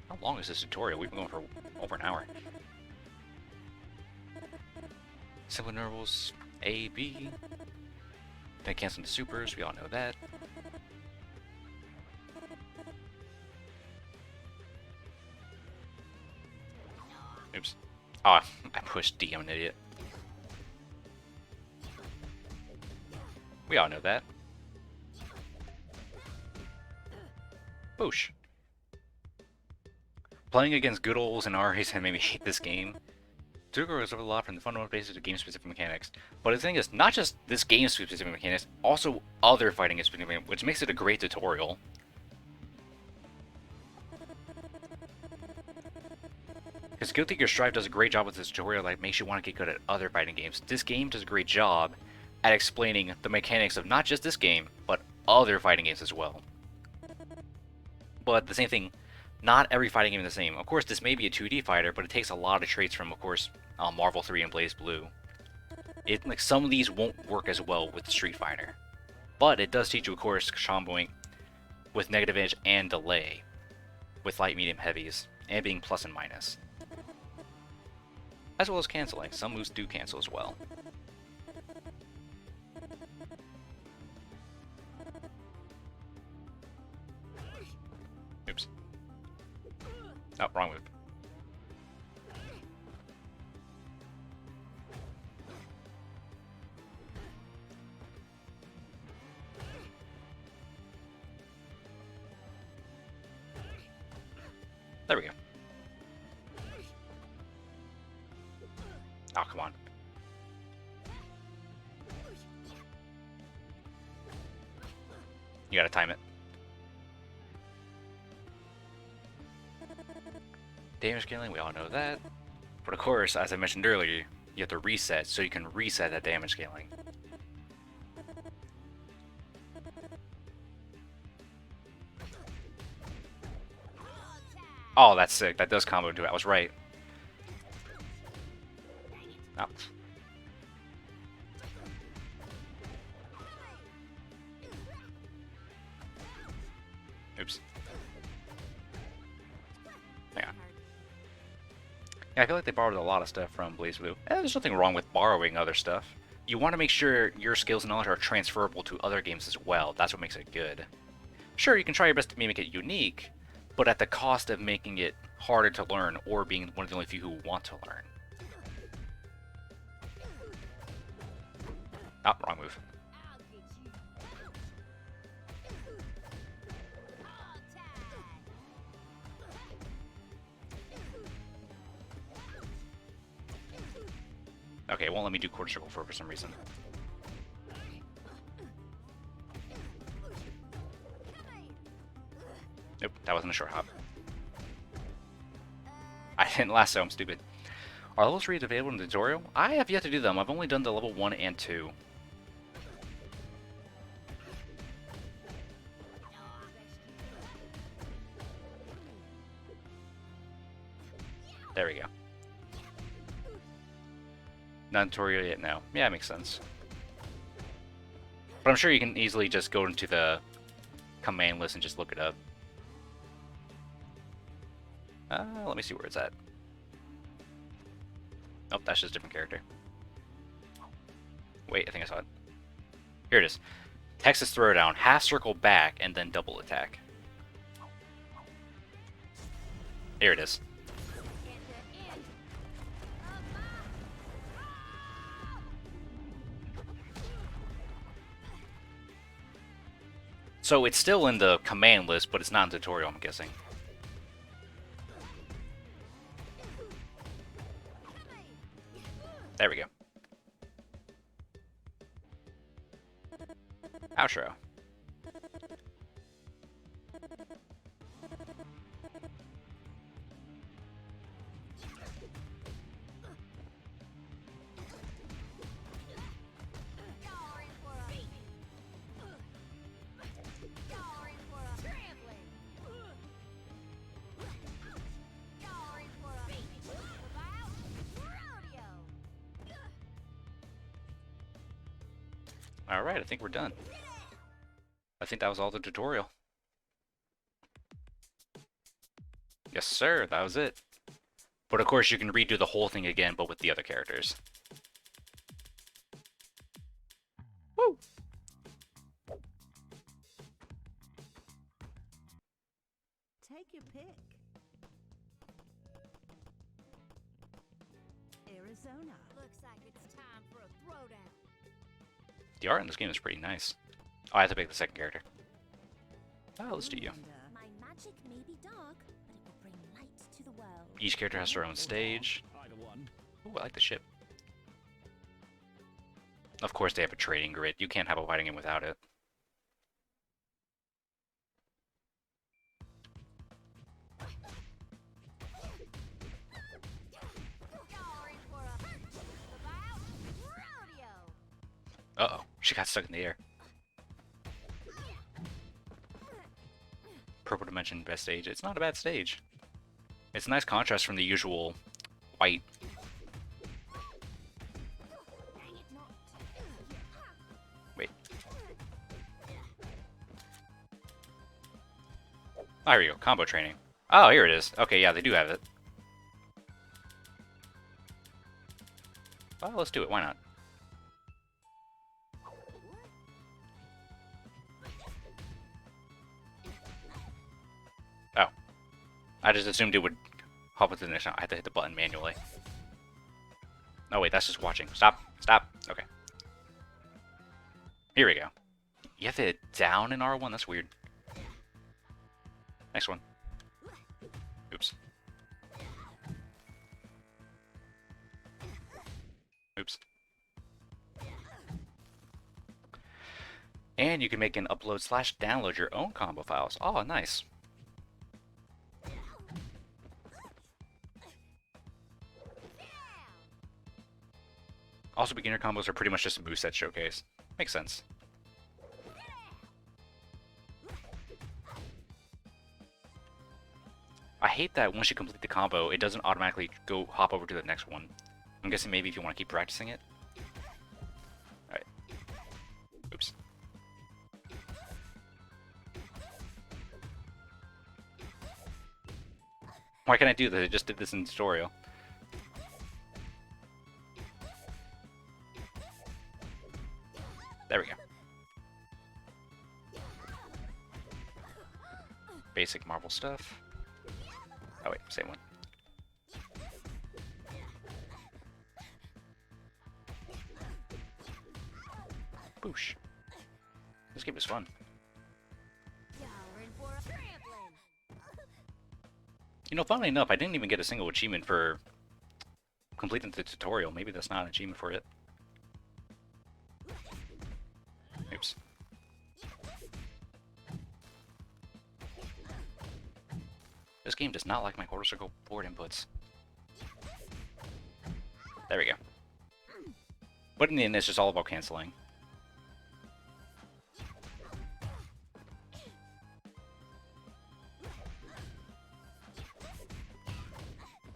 How long is this tutorial? We've been going for over an hour. Simple intervals, A, B. Then canceling the supers, we all know that. Oops. Oh, I pushed D, I'm an idiot. We all know that. Boosh. Playing against good olds and RAs has made me hate this game. Tutorial is over a lot from the fundamental basis of game-specific mechanics. But the thing is, not just this game-specific mechanics, also other fighting game-specific mechanics, which makes it a great tutorial. Because Guilty Gear Strive does a great job with this tutorial that makes you want to get good at other fighting games. This game does a great job at explaining the mechanics of not just this game, but other fighting games as well. But the same thing, not every fighting game is the same. Of course, this may be a 2D fighter, but it takes a lot of traits from, of course, Marvel 3 and Blaze Blue. Like some of these won't work as well with Street Fighter, but it does teach you, of course, comboing with negative edge and delay, with light, medium, heavies, and being plus and minus, as well as canceling. Some moves do cancel as well. Oops. Oh, wrong move. There we go. Oh, come on. You gotta time it. Damage scaling, we all know that. But of course, as I mentioned earlier, you have to reset, so you can reset that damage scaling. Oh, that's sick. That does combo into it. I was right. Oh. Oops. Hang on. Yeah, I feel like they borrowed a lot of stuff from Blaze Blue. There's nothing wrong with borrowing other stuff. You want to make sure your skills and knowledge are transferable to other games as well. That's what makes it good. Sure, you can try your best to make it unique, but at the cost of making it harder to learn or being one of the only few who want to learn. Oh, wrong move. Okay, it won't let me do quarter circle for some reason. Nope, that wasn't a short hop. I didn't lasso, I'm stupid. Are level 3s available in the tutorial? I have yet to do them. I've only done the level 1 and 2. There we go. Not tutorial yet, no. Yeah, it makes sense. But I'm sure you can easily just go into the command list and just look it up. Let me see where it's at. Nope, that's just a different character. Wait, I think I saw it. Here it is. Texas throwdown, half circle back, and then double attack. Here it is. So it's still in the command list, but it's not in the tutorial, I'm guessing. There we go. Outro. Alright, I think we're done. I think that was all the tutorial. Yes, sir, that was it. But of course, you can redo the whole thing again, but with the other characters. Woo! Take your pick. Arizona. Looks like it's time for a throwdown. The art in this game is pretty nice. Oh, I have to pick the second character. Oh, let's do you. My magic may be dark, but it will bring light to the world. Each character has their own stage. Ooh, I like the ship. Of course, they have a trading grid. You can't have a fighting game without it. Uh-oh, she got stuck in the air. Purple Dimension, best stage. It's not a bad stage. It's a nice contrast from the usual white. Wait. Oh, here we go. Combo training. Oh, here it is. Okay, yeah, they do have it. Well, let's do it. Why not? Oh. I just assumed it would hop into the next one. I had to hit the button manually. Oh, wait, that's just watching. Stop. Stop. Okay. Here we go. You have to hit down in R1? That's weird. Next one. Oops. Oops. And you can make an upload/download your own combo files. Oh, nice. Also, beginner combos are pretty much just a moveset showcase. Makes sense. I hate that once you complete the combo, it doesn't automatically go hop over to the next one. I'm guessing maybe if you want to keep practicing it. Alright. Oops. Why can't I do this? I just did this in the tutorial. There we go. Basic Marvel stuff. Oh wait, same one. Boosh. This game is fun. You know, funnily enough, I didn't even get a single achievement for completing the tutorial. Maybe that's not an achievement for it. Oops. This game does not like my quarter circle board inputs. There we go. But in the end, it's just all about canceling.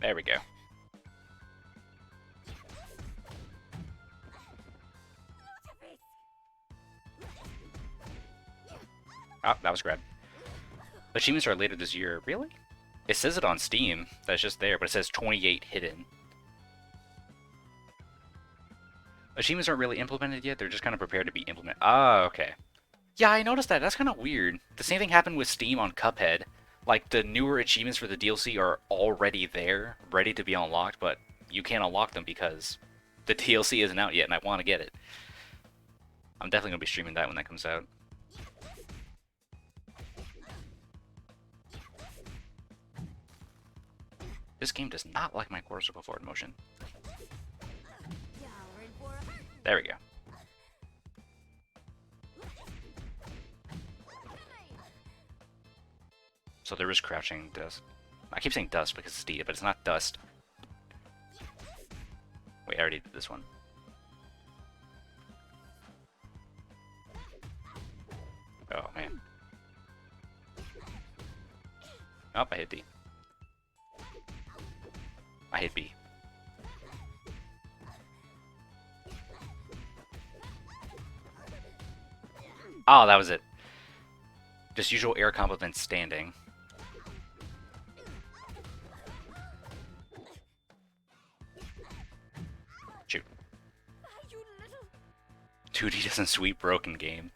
There we go. Oh, that was grab. Achievements are later this year. Really? It says it on Steam. That's just there, but it says 28 hidden. Achievements aren't really implemented yet. They're just kind of prepared to be implemented. Ah, okay. Yeah, I noticed that. That's kind of weird. The same thing happened with Steam on Cuphead. Like, the newer achievements for the DLC are already there, ready to be unlocked, but you can't unlock them because the DLC isn't out yet and I want to get it. I'm definitely going to be streaming that when that comes out. This game does not like my quarter circle forward motion. There we go. So there is crouching dust. I keep saying dust because it's D, but it's not dust. Wait, I already did this one. Oh, man. Oh, I hit D. I hit B. Oh, that was it. Just usual air compliments standing. Shoot. 2D doesn't sweep broken game.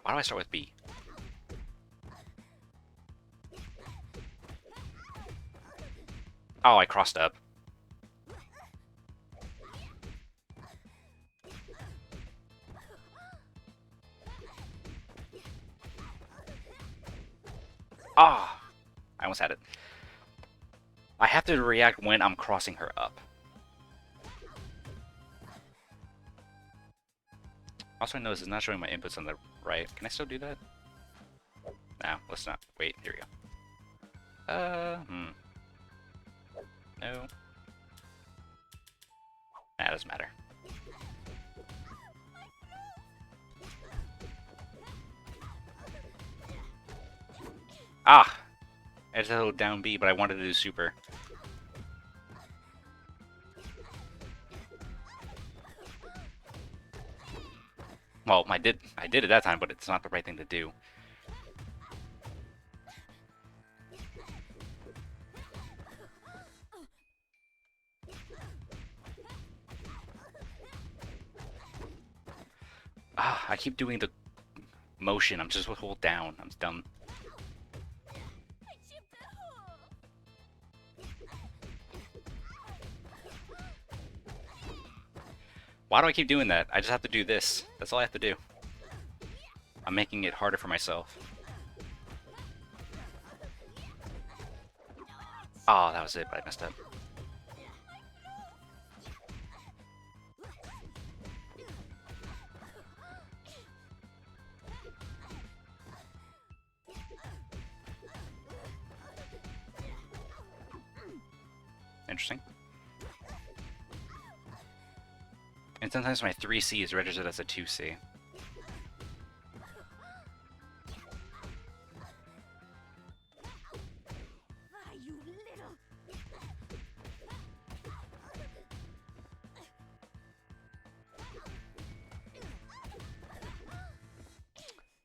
Why do I start with B? Oh, I crossed up. Ah! I almost had it. I have to react when I'm crossing her up. Also, I notice it's not showing my inputs on the right. Can I still do that? No, let's not. Wait, here we go. No. That doesn't matter. Ah! I just held down B, but I wanted to do super. Well, I did it that time, but it's not the right thing to do. Ah, I keep doing the motion. I'm just with hold down. I'm dumb. Why do I keep doing that? I just have to do this. That's all I have to do. I'm making it harder for myself. Oh, that was it, but I messed up. Interesting. And sometimes my 3C is registered as a 2C.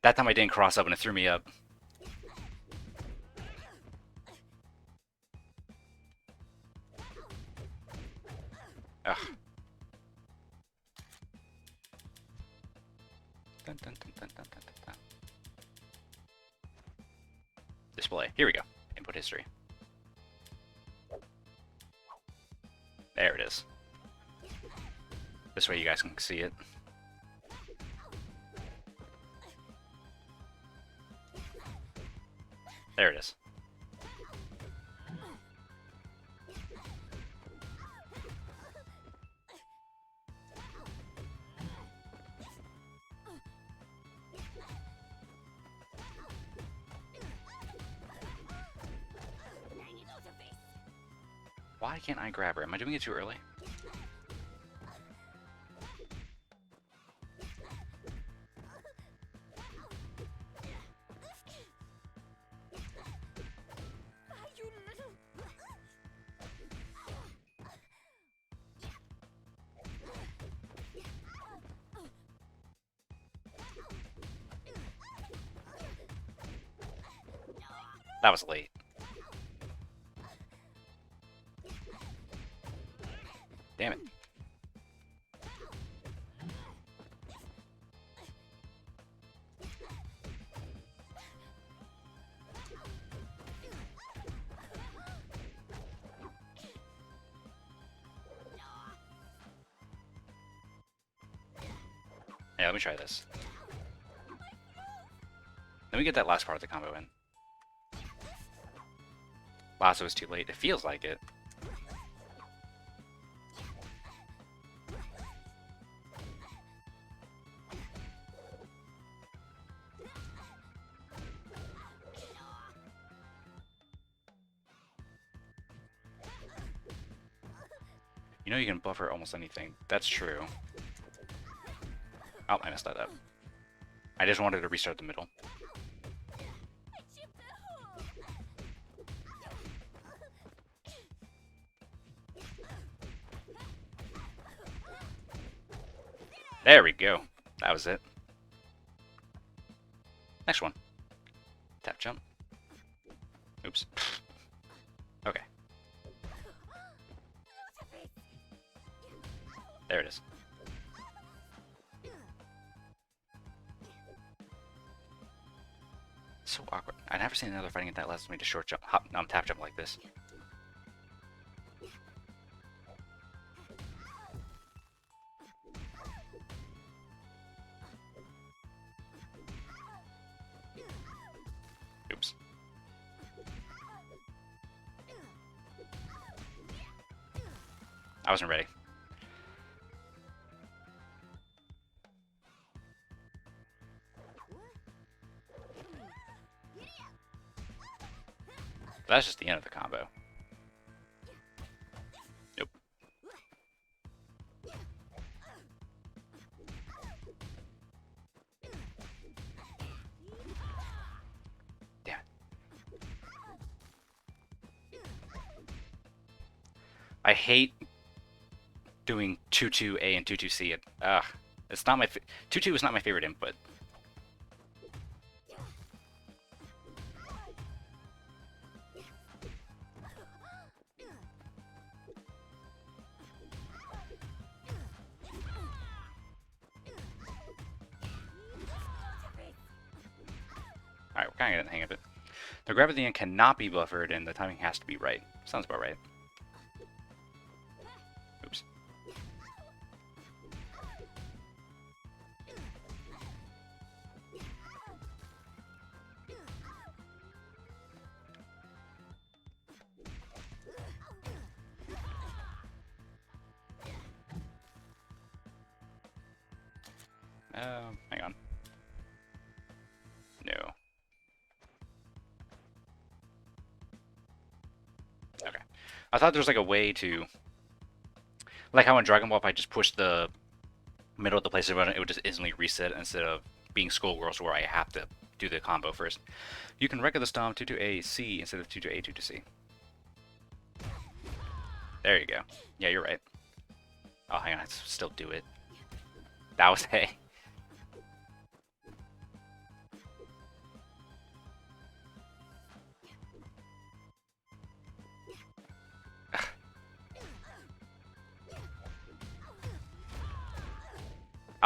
That time I didn't cross up and it threw me up. Ugh. Dun, dun, dun, dun, dun, dun, dun. Display. Here we go. Input history. There it is. This way you guys can see it. There it is. Why can't I grab her? Am I doing it too early? That was late. Damn it. Yeah, let me try this. Let me get that last part of the combo in. Lasso is too late. It feels like it. You know you can buffer almost anything. That's true. Oh, I messed that up. I just wanted to restart the middle. There we go. That was it. Next one. Tap jump. Oops. Okay. There it is. So awkward. I've never seen another fighting game that lets me to short jump, hop, tap jump like this. Oops. I wasn't ready. That's just the end of the combo. Nope. Damn it. I hate doing 2-2A and 2-2C. It's not my 2-2 is not my favorite input. Alright, we're kind of getting the hang of it. The grab at the end cannot be buffered, and the timing has to be right. Sounds about right. Oops. Hang on. No. Okay. I thought there was like a way to, like how in Dragon Ball, if I just push the middle of the place it would just instantly reset instead of being Skullgirls where I have to do the combo first. You can record the stomp 2-2A C instead of 2-2A 2-2C. There you go. Yeah, you're right. Oh, hang on, I still do it. That was A.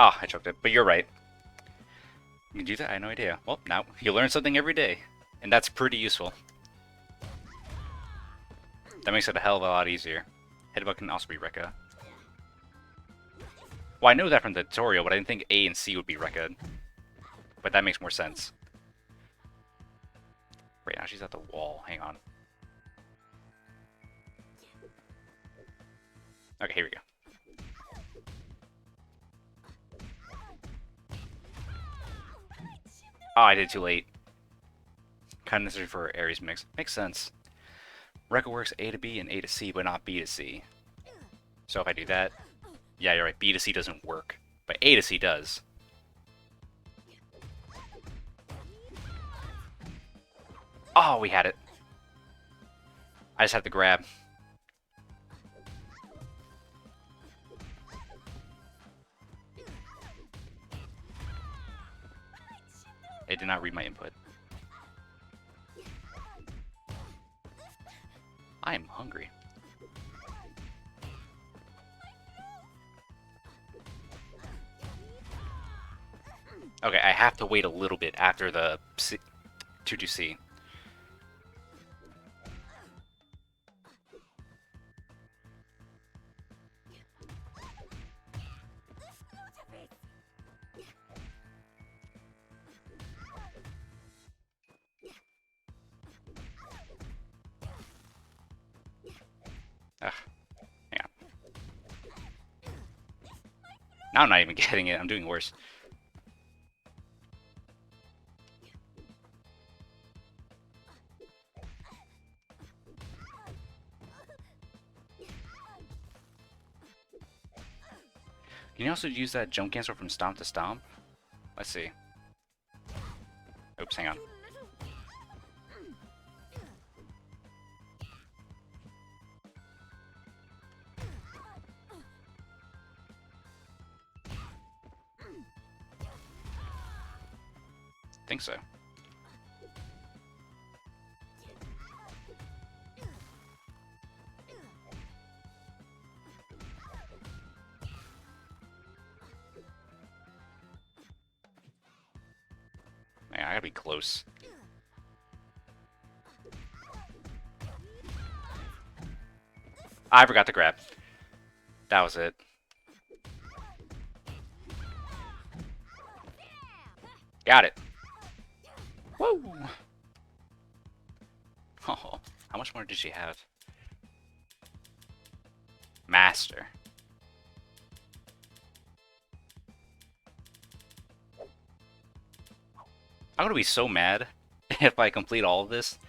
Oh, I choked it. But you're right. You can do that? I had no idea. Well, now you learn something every day. And that's pretty useful. That makes it a hell of a lot easier. Headbutt can also be Rekka. Well, I know that from the tutorial, but I didn't think A and C would be Rekka. But that makes more sense. Right now she's at the wall. Hang on. Okay, here we go. Oh, I did it too late. Kind of necessary for Ares mix. Makes sense. Rekka works A to B and A to C, but not B to C. So if I do that, yeah, you're right. B to C doesn't work, but A to C does. Oh, we had it. I just had to grab. It did not read my input. I am hungry. Okay, I have to wait a little bit after the 2-2C. Ugh, hang on. Now I'm not even getting it. I'm doing worse. Can you also use that jump cancel from stomp to stomp? Let's see. Oops, hang on. Think so. Man, I gotta be close. I forgot to grab. That was it. Got it. Woo! Oh, how much more did she have? Master. I'm gonna be so mad if I complete all of this.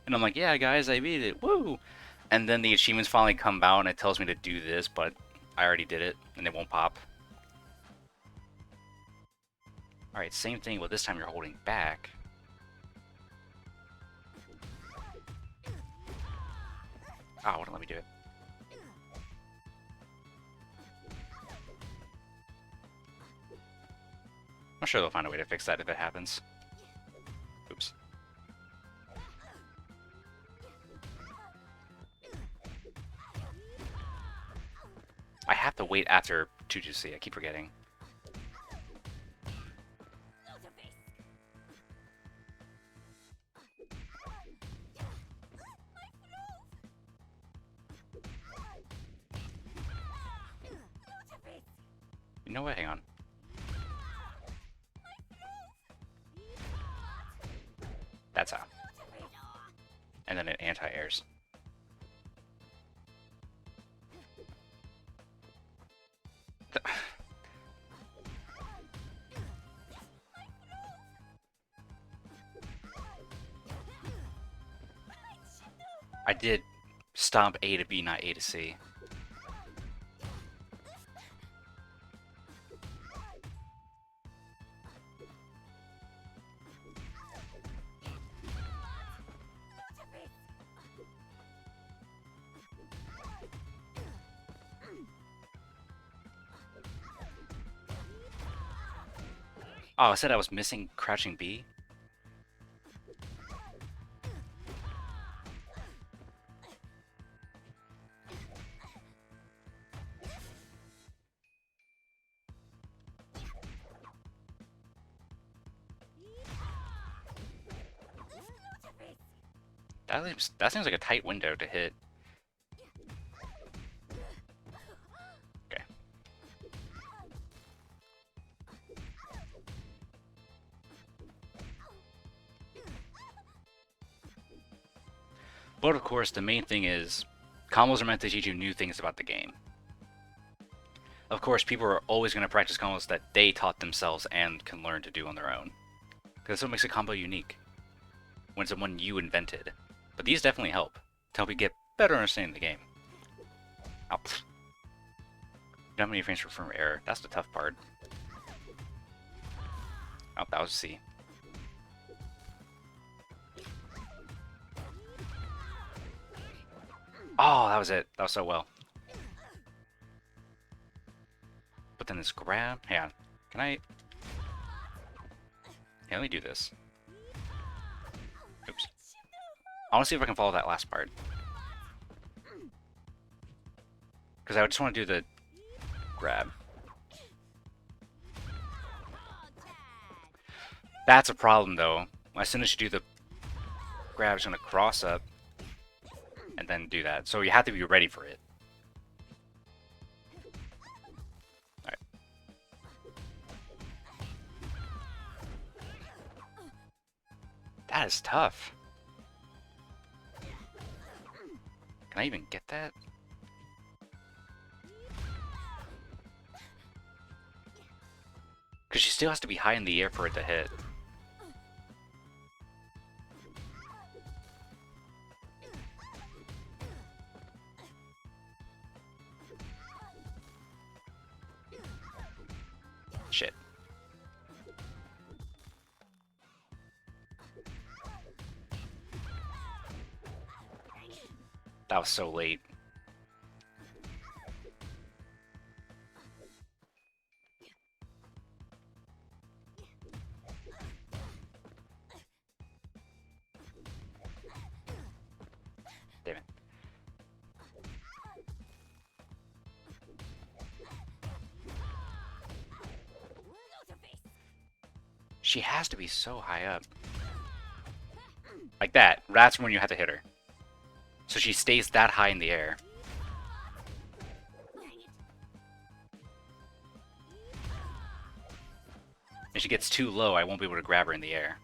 And I'm like, yeah, guys, I beat it. Woo! And then the achievements finally come out and it tells me to do this, but I already did it and it won't pop. Alright, same thing, but this time you're holding back. Oh, wouldn't let me do it. I'm sure they'll find a way to fix that if it happens. Oops. I have to wait after 2-2C. I keep forgetting. You know what? Hang on. That's how. And then it anti-airs. I did stomp A to B, not A to C. Oh, I said I was missing crouching B? That seems like a tight window to hit. Okay. But of course, the main thing is, combos are meant to teach you new things about the game. Of course, people are always going to practice combos that they taught themselves and can learn to do on their own. Because that's what makes a combo unique. When it's the one you invented. But these definitely help to help you get better understanding the game. Oh, pfft. You don't have any frames for error. That's the tough part. Oh, that was C. Oh, that was it. That was so well. But then this grab... Hang on. Can I... Yeah, let me do this. Oops. I want to see if I can follow that last part. Because I just want to do the grab. That's a problem, though. As soon as you do the grab, it's going to cross up and then do that. So you have to be ready for it. Alright. That is tough. Can I even get that? Because she still has to be high in the air for it to hit. Shit. That was so late. Damn it. She has to be so high up. Like that. That's when you have to hit her. So she stays that high in the air. If she gets too low, I won't be able to grab her in the air.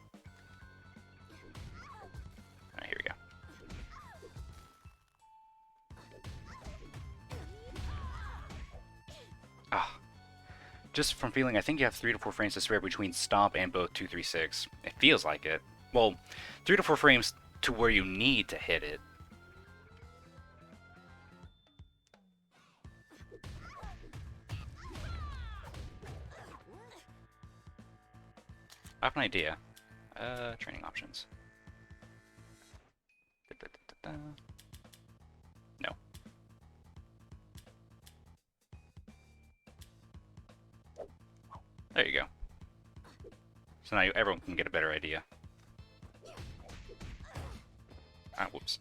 Alright, here we go. Ah. Just from feeling, I think you have 3 to 4 frames to spare between Stomp and both 236. It feels like it. Well, 3 to 4 frames to where you need to hit it. I have an idea. Training options. No. There you go. So now everyone can get a better idea. Ah, whoops.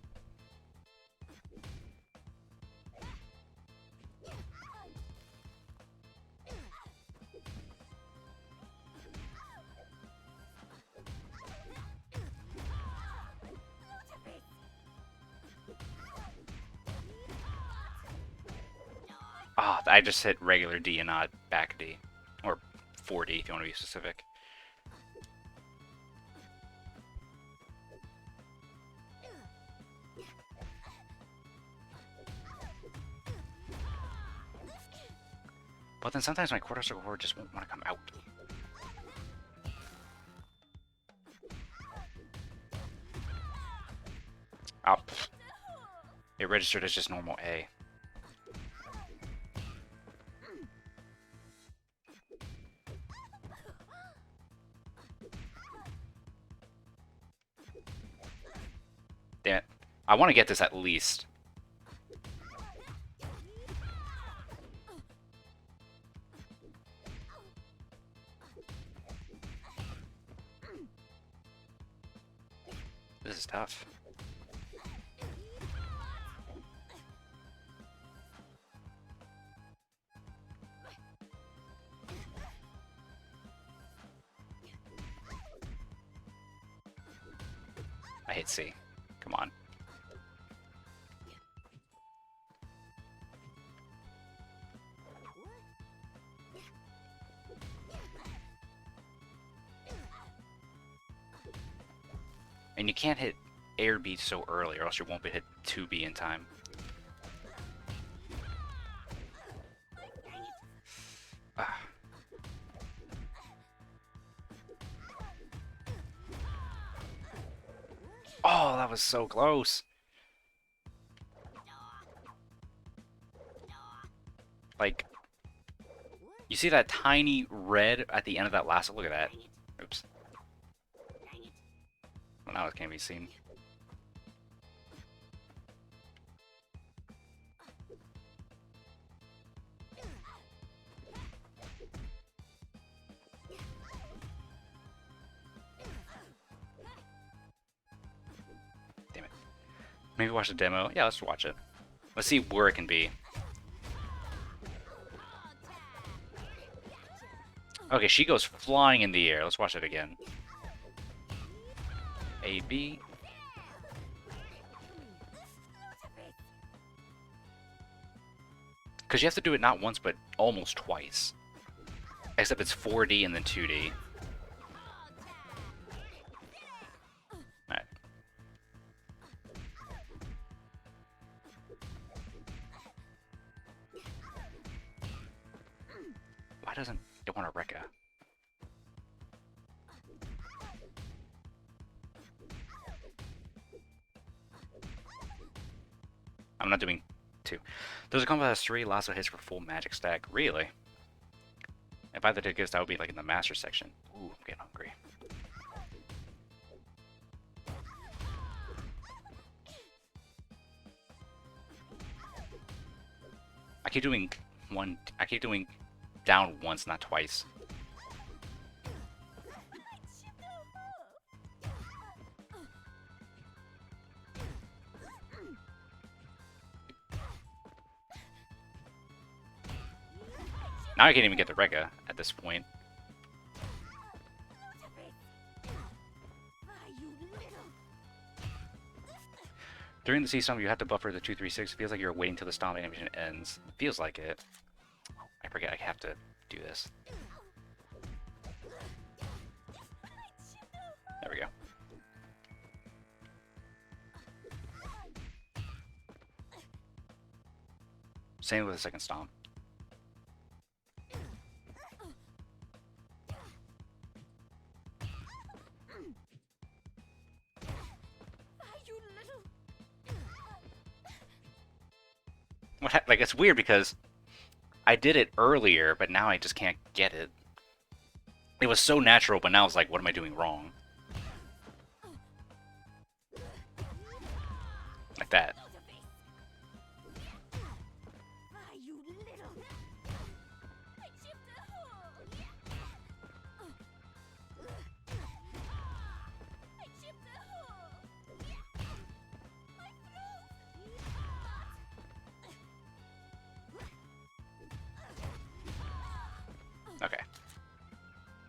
Ah, I just hit regular D and not back D. Or 4D if you want to be specific. But then sometimes my quarter circle forward just won't want to come out. Oh, it registered as just normal A. Damn it. I want to get this at least. This is tough. I hit C. Come on. And you can't hit air B so early or else you won't be hit 2B in time. Ah. Oh, that was so close. Like, you see that tiny red at the end of that last... Look at that. Oops. Well, now it can't be seen. Damn it. Maybe watch the demo. Yeah, let's watch it. Let's see where it can be. Okay, she goes flying in the air. Let's watch it again. A, B. Because you have to do it not once, but almost twice. Except it's 4D and then 2D. Alright. Why doesn't it want to Rekka? I'm not doing 2. There's a combo that has 3 lasso hits for full magic stack. Really? If I had to guess, that would be like in the master section. Ooh, I'm getting hungry. I keep doing I keep doing down once, not twice. Now I can't even get the Rekka at this point. During the C-Stomp, you have to buffer the 2-3-6. It feels like you're waiting till the stomp animation ends. It feels like it. I forget I have to do this. There we go. Same with the second stomp. Like, it's weird because I did it earlier, but now I just can't get it. It was so natural, but now it's like, what am I doing wrong? Like that. Okay.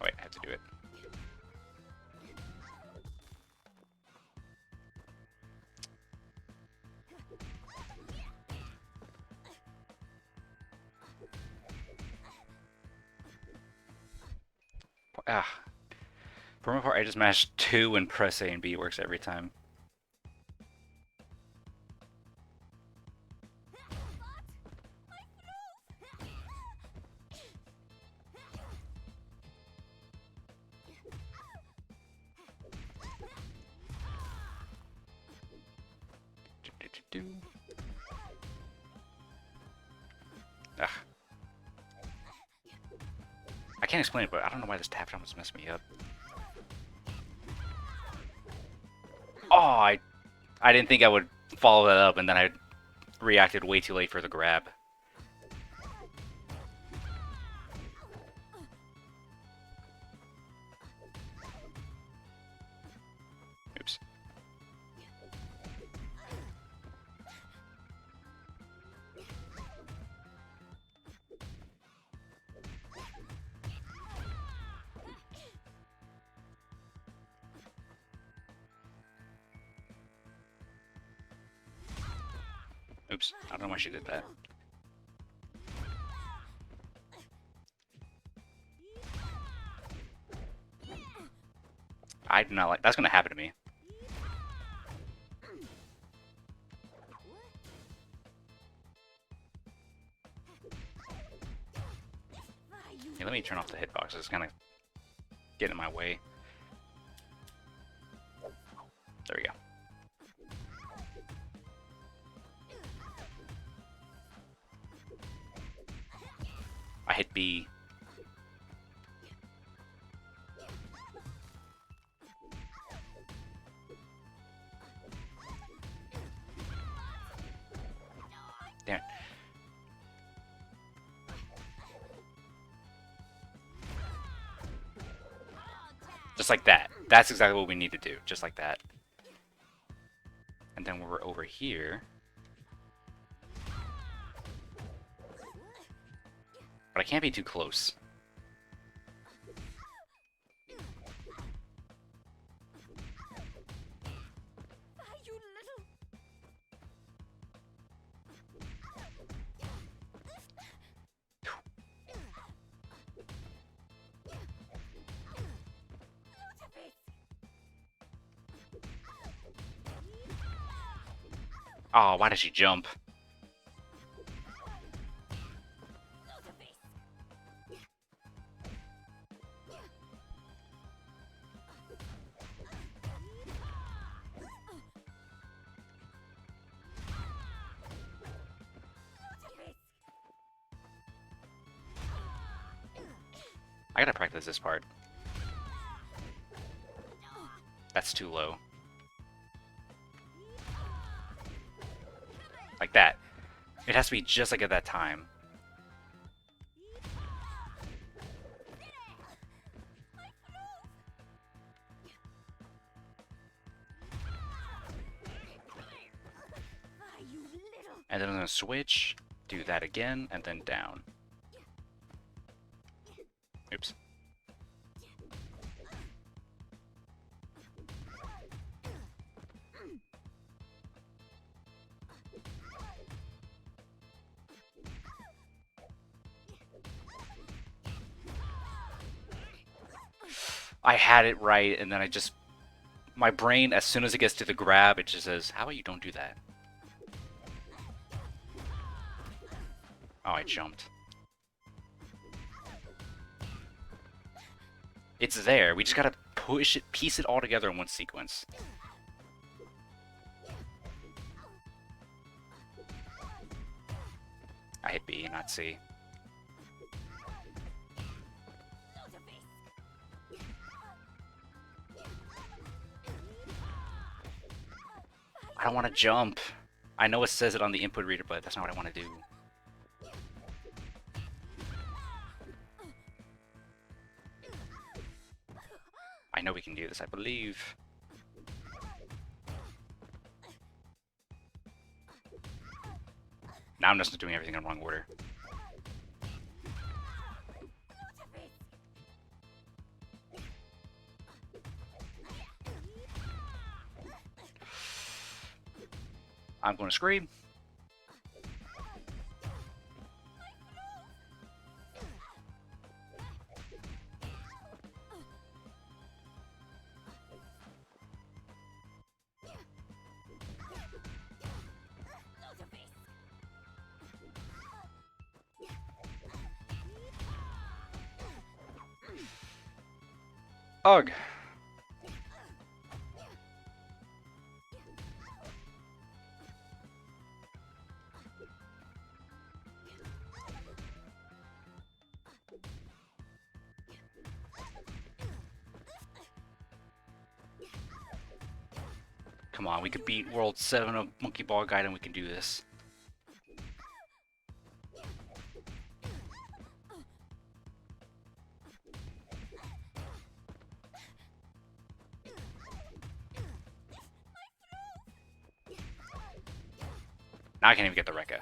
Wait, I have to do it. Ah. For my part, I just mash 2 and press A and B. It works every time. Ugh. I can't explain it, but I don't know why this tap jump is messing me up. Oh, I didn't think I would follow that up, and then I reacted way too late for the grab. Oops. Oops. I don't know why she did that. I do not like... That's going to happen to me. Hey, let me turn off the hitbox. It's kind of getting in my way. There we go. I hit B. Damn it. Just like that. That's exactly what we need to do. Just like that. And then when we're over here... But I can't be too close. Oh, why did she jump? I gotta practice this part. That's too low. Like that. It has to be just like at that time. And then I'm gonna switch, do that again, and then down. Oops. I had it right, and then I just... My brain, as soon as it gets to the grab, it just says, how about you don't do that? Oh, I jumped. It's there. We just gotta push it, piece it all together in one sequence. I hit B, not C. I don't want to jump. I know it says it on the input reader, but that's not what I want to do. I know we can do this, I believe. Now I'm just doing everything in the wrong order. I'm going to scream. Ugh. Come on, we could beat World 7 of Monkey Ball Guide and we can do this. Now I can't even get the Rekka.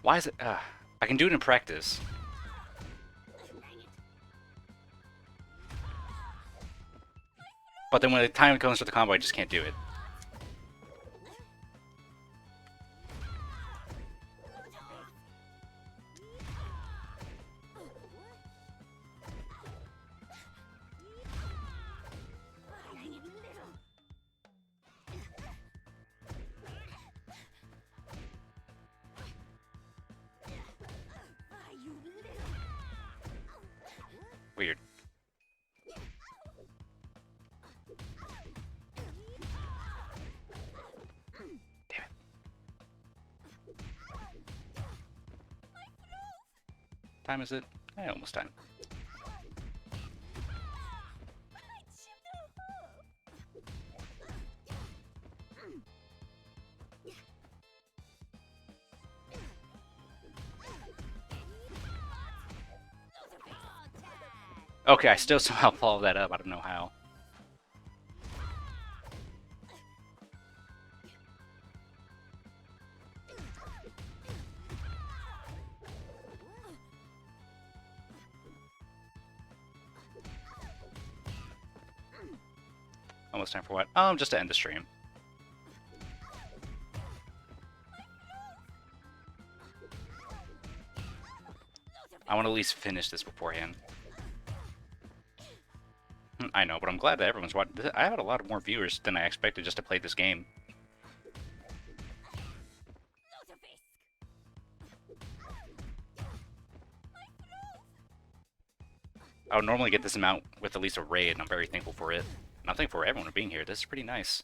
Why is it? I can do it in practice. But then when the time comes for the combo, I just can't do it. Weird. Damn it. Time is it? Almost time. Okay, I still somehow follow that up. I don't know how. Almost time for what? Just to end the stream. I want to at least finish this beforehand. I know, but I'm glad that everyone's watching. I had a lot more viewers than I expected just to play this game. I would normally get this amount with at least a raid, and I'm very thankful for it. And I'm thankful for everyone for being here. This is pretty nice.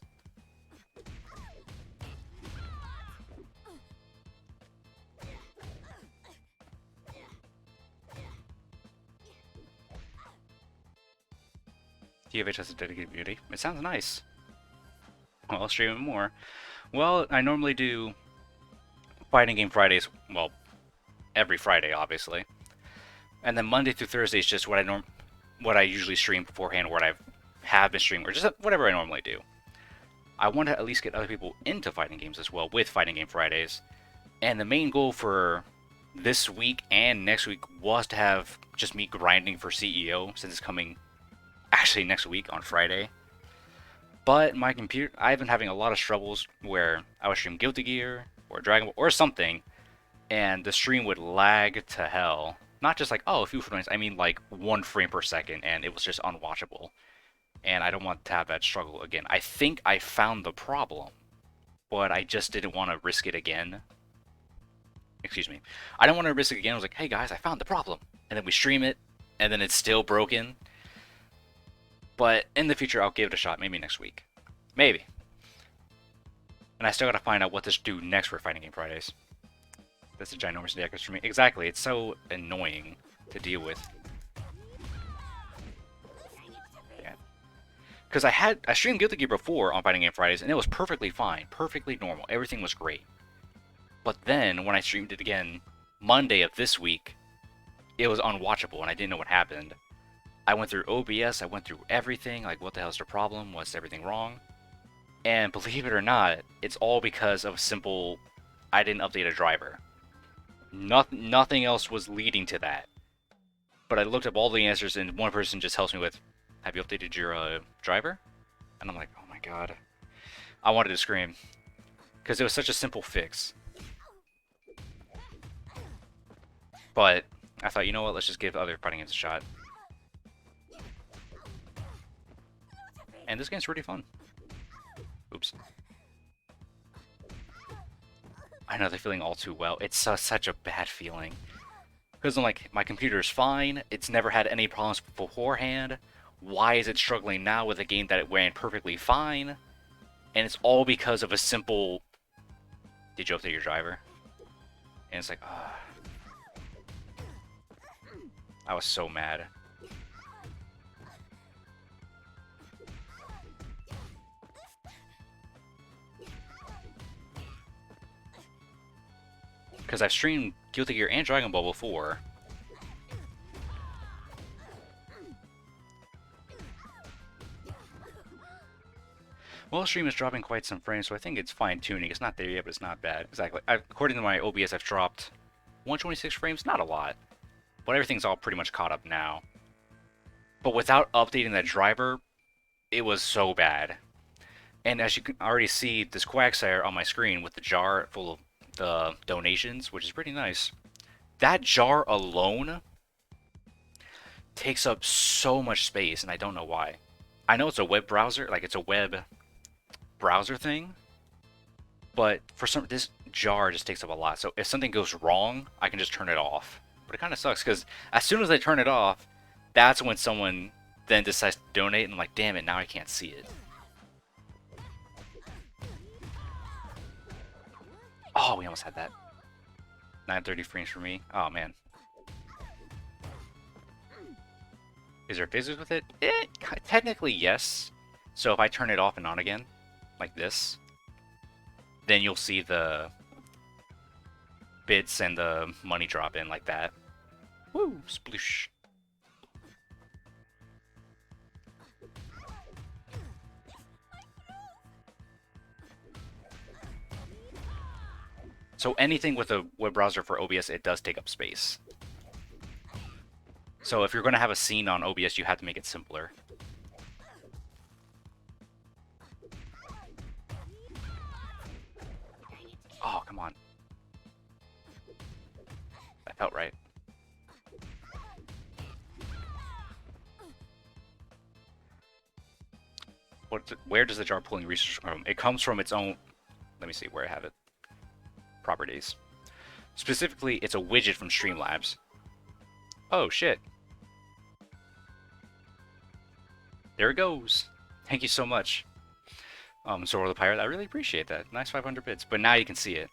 TFH has a dedicated community. It sounds nice. Well, I'll stream it more. Well, I normally do Fighting Game Fridays, well, every Friday, obviously. And then Monday through Thursday is just what I usually stream beforehand, what I have been streaming, or just whatever I normally do. I want to at least get other people into fighting games as well with Fighting Game Fridays. And the main goal for this week and next week was to have just me grinding for CEO, since it's coming actually next week on Friday. But my computer, I've been having a lot of struggles where I would stream Guilty Gear or Dragon Ball or something, and the stream would lag to hell. Not just like, oh, a few frames, I mean like 1 frame per second, and it was just unwatchable. And I don't want to have that struggle again. I think I found the problem, but I just didn't want to risk it again. Excuse me. I don't want to risk it again. I was like, hey guys, I found the problem. And then we stream it, and then it's still broken. But in the future, I'll give it a shot. Maybe next week. Maybe. And I still gotta find out what to do next for Fighting Game Fridays. That's a ginormous deck for me. Exactly. It's so annoying to deal with. Yeah. Because I streamed Guilty Gear before on Fighting Game Fridays, and it was perfectly fine. Perfectly normal. Everything was great. But then, when I streamed it again Monday of this week, it was unwatchable, and I didn't know what happened. I went through OBS, I went through everything, like what the hell's the problem, what's everything wrong? And believe it or not, it's all because of simple, I didn't update a driver. Nothing else was leading to that. But I looked up all the answers, and one person just helps me with, have you updated your driver? And I'm like, oh my god. I wanted to scream. Because it was such a simple fix. But I thought, you know what, let's just give other fighting games a shot. And this game's pretty fun. Oops. I know they're feeling all too well. It's such a bad feeling. Because I'm like, my computer's fine. It's never had any problems beforehand. Why is it struggling now with a game that it ran perfectly fine? And it's all because of a simple... Did you update your driver? And it's like, I was so mad. Because I've streamed Guilty Gear and Dragon Ball before. Well, stream is dropping quite some frames, so I think it's fine-tuning. It's not there yet, but it's not bad. Exactly. According to my OBS, I've dropped 126 frames. Not a lot. But everything's all pretty much caught up now. But without updating that driver, it was so bad. And as you can already see, this Quagsire on my screen with the jar full of the donations, which is pretty nice. That jar alone takes up so much space, and I don't know why. I know it's a web browser, like it's a web browser thing, but for this jar just takes up a lot. So if something goes wrong, I can just turn it off. But it kind of sucks because as soon as I turn it off, that's when someone then decides to donate, and I'm like, damn it, now I can't see it. Oh, we almost had that. 930 frames for me. Oh, man. Is there physics with it? Technically, yes. So if I turn it off and on again, like this, then you'll see the bits and the money drop in like that. Woo! Sploosh. So anything with a web browser for OBS, it does take up space. So if you're going to have a scene on OBS, you have to make it simpler. Oh, come on. That felt right. where does the jar pulling resources from? It comes from its own. Let me see where I have it. Properties. Specifically, it's a widget from Streamlabs. Oh shit! There it goes. Thank you so much. Zoro the Pirate, I really appreciate that. Nice 500 bits. But now you can see it.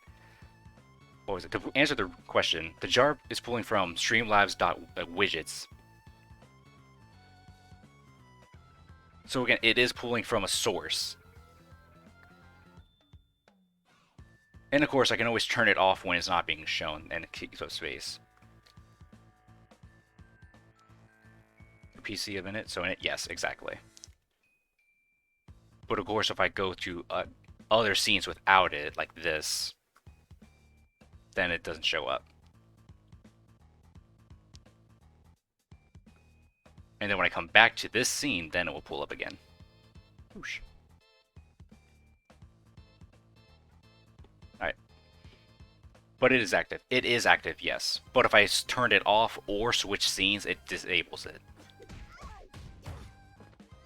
What was it? To answer the question, the jar is pulling from Streamlabs.widgets. So again, it is pulling from a source. And of course, I can always turn it off when it's not being shown and it keeps up space. PC of in it, so in it, yes, exactly. But of course, if I go to other scenes without it, like this, then it doesn't show up. And then when I come back to this scene, then it will pull up again. Whoosh. Alright. But it is active. It is active, yes. But if I turned it off or switch scenes, it disables it.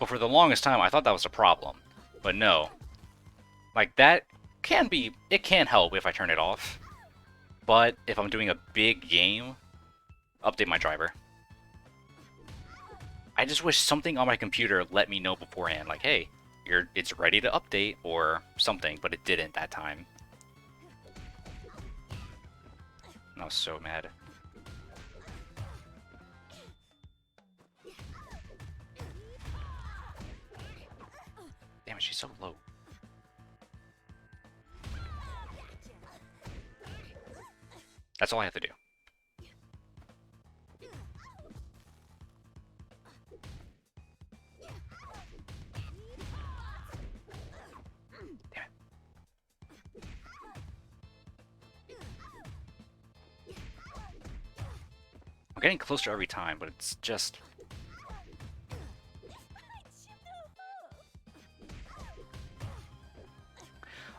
But for the longest time, I thought that was a problem. But no. Like, that can be... It can help if I turn it off. But if I'm doing a big game, update my driver. I just wish something on my computer let me know beforehand. Like, hey, it's ready to update or something. But it didn't that time. And I was so mad. Damn it, she's so low. That's all I have to do. Damn it. I'm getting closer every time, but it's just...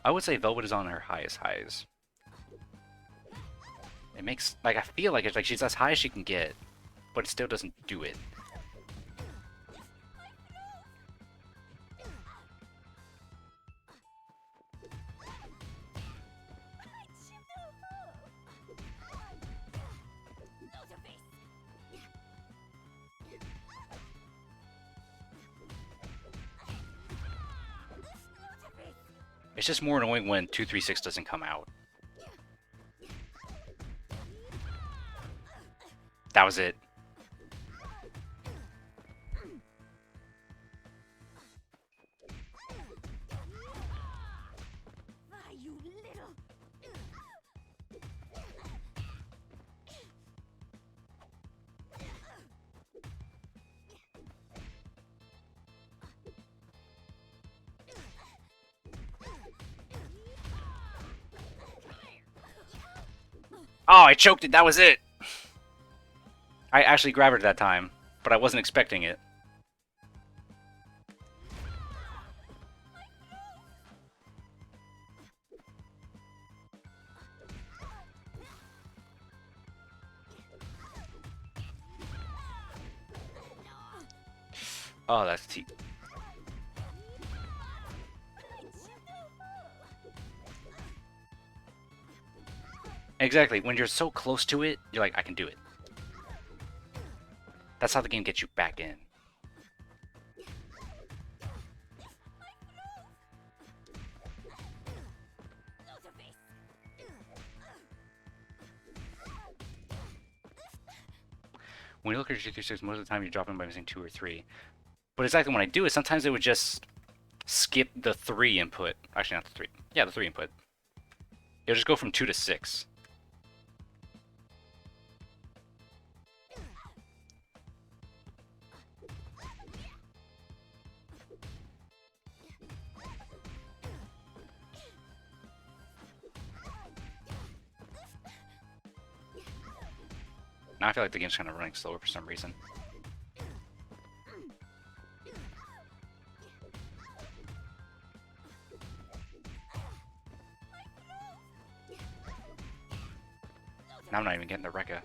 I would say Velvet is on her highest highs. It makes, like, I feel like it's like she's as high as she can get, but it still doesn't do it. It's just more annoying when 236 doesn't come out. That was it. Oh, I choked it. That was it. I actually grabbed it that time, but I wasn't expecting it. Oh, that's T. Exactly. When you're so close to it, you're like, I can do it. That's how the game gets you back in. When you look at your 236, most of the time you drop in by missing 2 or 3. But exactly when I do it, sometimes it would just skip the 3 input. Actually, not the 3. Yeah, the 3 input. It'll just go from 2 to 6. Now I feel like the game's kind of running slower for some reason. Now I'm not even getting the Rekka.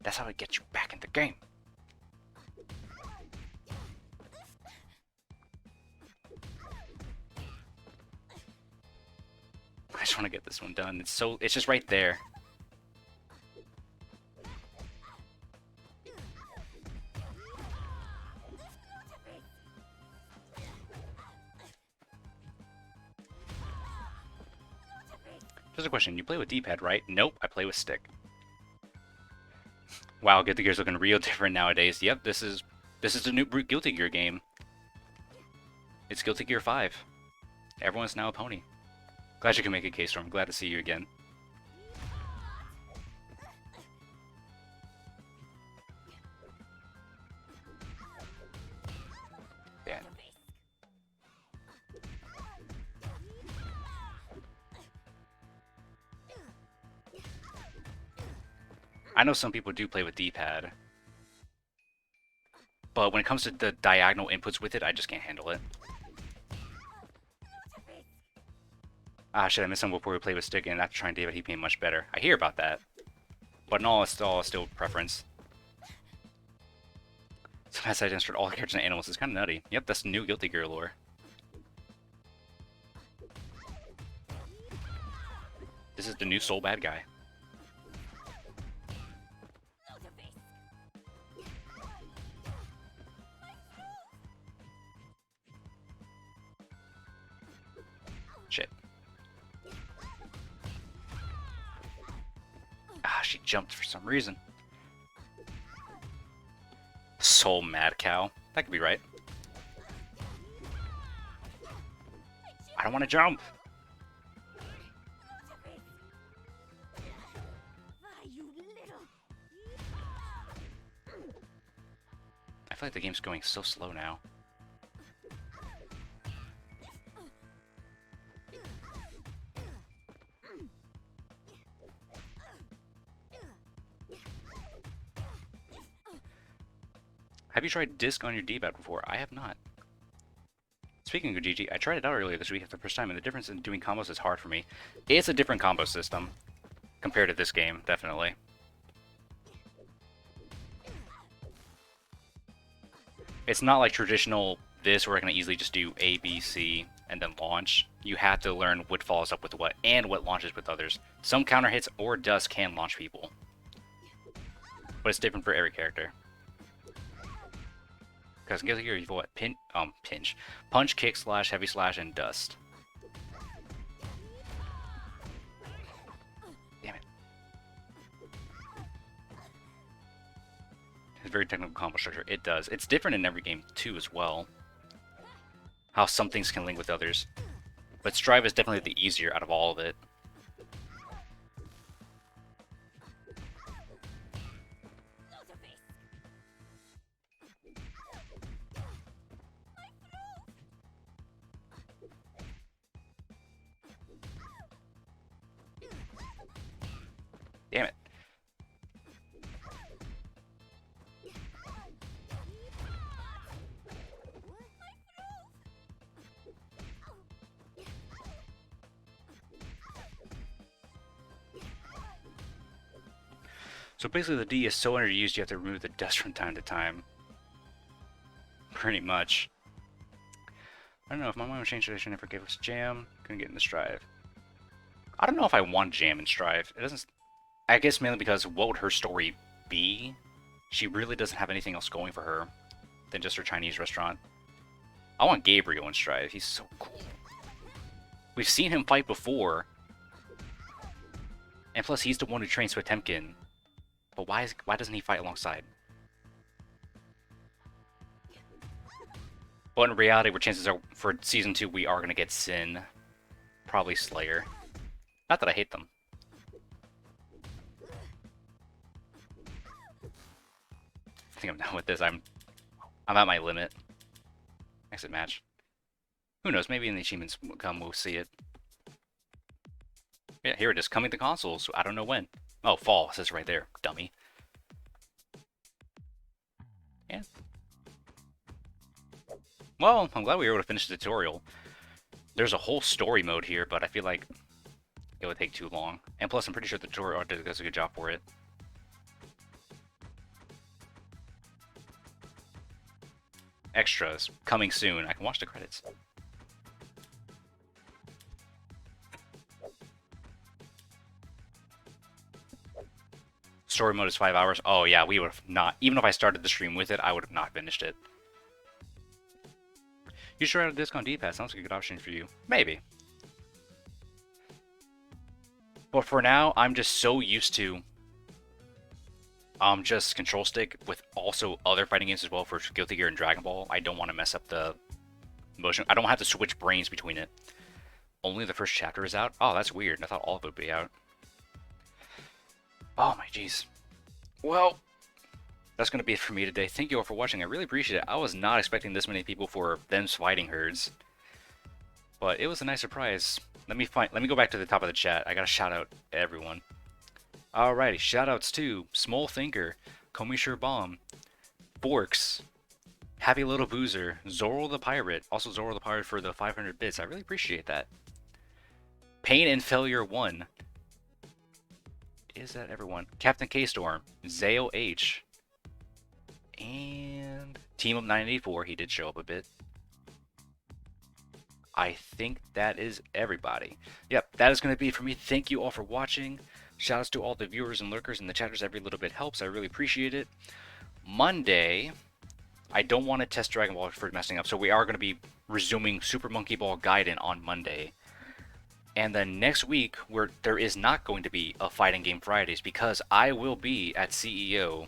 That's how I get you back in the game. I just want to get this one done. It's just right there. Just a question, you play with D-pad, right? Nope, I play with stick. Wow, Guilty Gear's looking real different nowadays. Yep, this is the new Guilty Gear game. It's Guilty Gear 5. Everyone's now a pony. Glad you can make it, K-Storm. Glad to see you again. Yeah. I know some people do play with D-pad. But when it comes to the diagonal inputs with it, I just can't handle it. Ah, shit, I missed him before we played with stick, and after trying David, he became much better. I hear about that. But in all, it's still preference. Sometimes I insert all characters and animals. It's kind of nutty. Yep, that's new Guilty Gear lore. This is the new Soul Bad Guy. Shit. Ah, she jumped for some reason. Soul Mad Cow. That could be right. I don't want to jump. I feel like the game's going so slow now. Have you tried disc on your D-pad before? I have not. Speaking of GG, I tried it out earlier this week for the first time, and the difference in doing combos is hard for me. It's a different combo system compared to this game, definitely. It's not like traditional this where I can easily just do A, B, C, and then launch. You have to learn what follows up with what and what launches with others. Some counter hits or dust can launch people, but it's different for every character. Because in Guilty Gear, you've what? Pinch. Punch, kick, slash, heavy slash, and dust. Damn it. It's a very technical combo structure. It does. It's different in every game, too, as well. How some things can link with others. But Strive is definitely the easier out of all of it. Damn it. So basically the D is so underused you have to remove the dust from time to time. Pretty much. I don't know, if my mind would change, I should never give us Jam. Couldn't get in the Strive. I don't know if I want Jam in Strive. It doesn't... I guess mainly because what would her story be? She really doesn't have anything else going for her than just her Chinese restaurant. I want Gabriel in Strive. He's so cool. We've seen him fight before. And plus, he's the one who trains Potemkin. But why doesn't he fight alongside? But in reality, where chances are for Season 2 we are going to get Sin. Probably Slayer. Not that I hate them. I think I'm done with this. I'm at my limit. Exit match. Who knows? Maybe in the achievements come, we'll see it. Yeah, here it is. Coming to consoles. I don't know when. Oh, fall. It says right there. Dummy. Yeah. Well, I'm glad we were able to finish the tutorial. There's a whole story mode here, but I feel like it would take too long. And plus, I'm pretty sure the tutorial does a good job for it. extras coming soon. I can watch the credits. Story mode is 5 hours. Oh yeah, we would have not. Even if I started the stream with it, I would have not finished it. You should try out a disc on D-pad. Sounds like a good option for you. Maybe. But for now, I'm just so used to just control stick with also other fighting games as well for Guilty Gear and Dragon Ball. I don't want to mess up the motion. I don't have to switch brains between it. Only the first chapter is out? Oh, that's weird. I thought all of it would be out. Oh my jeez. Well, that's going to be it for me today. Thank you all for watching. I really appreciate it. I was not expecting this many people for Them's Fighting Herds. But it was a nice surprise. Let me go back to the top of the chat. I got to shout out everyone. Alrighty, shoutouts to Small Thinker, Komishur Bomb, Forks, Happy Little Boozer, Zorro the Pirate, also Zorro the Pirate for the 500 bits. I really appreciate that. Pain and Failure 1. Is that everyone? Captain K-Storm, Zao H, and Team Up 984. He did show up a bit. I think that is everybody. Yep, that is going to be it for me. Thank you all for watching. Shoutouts to all the viewers and lurkers and the chatters. Every little bit helps. I really appreciate it. Monday, I don't want to test Dragon Ball for messing up, so we are going to be resuming Super Monkey Ball Gaiden on Monday. And then next week, where there is not going to be a Fighting Game Fridays because I will be at CEO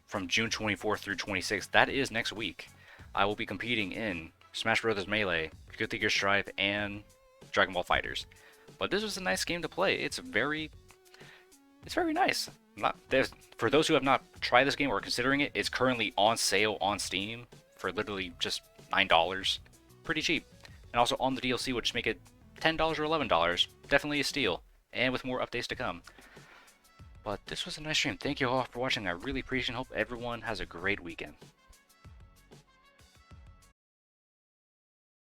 from June 24th through 26th. That is next week. I will be competing in Smash Bros. Melee, Guilty Gear Strive, and Dragon Ball FighterZ. But this was a nice game to play. It's very nice. For those who have not tried this game or considering it, it's currently on sale on Steam for literally just $9. Pretty cheap. And also on the DLC, which make it $10 or $11. Definitely a steal. And with more updates to come. But this was a nice stream. Thank you all for watching. I really appreciate it and hope everyone has a great weekend.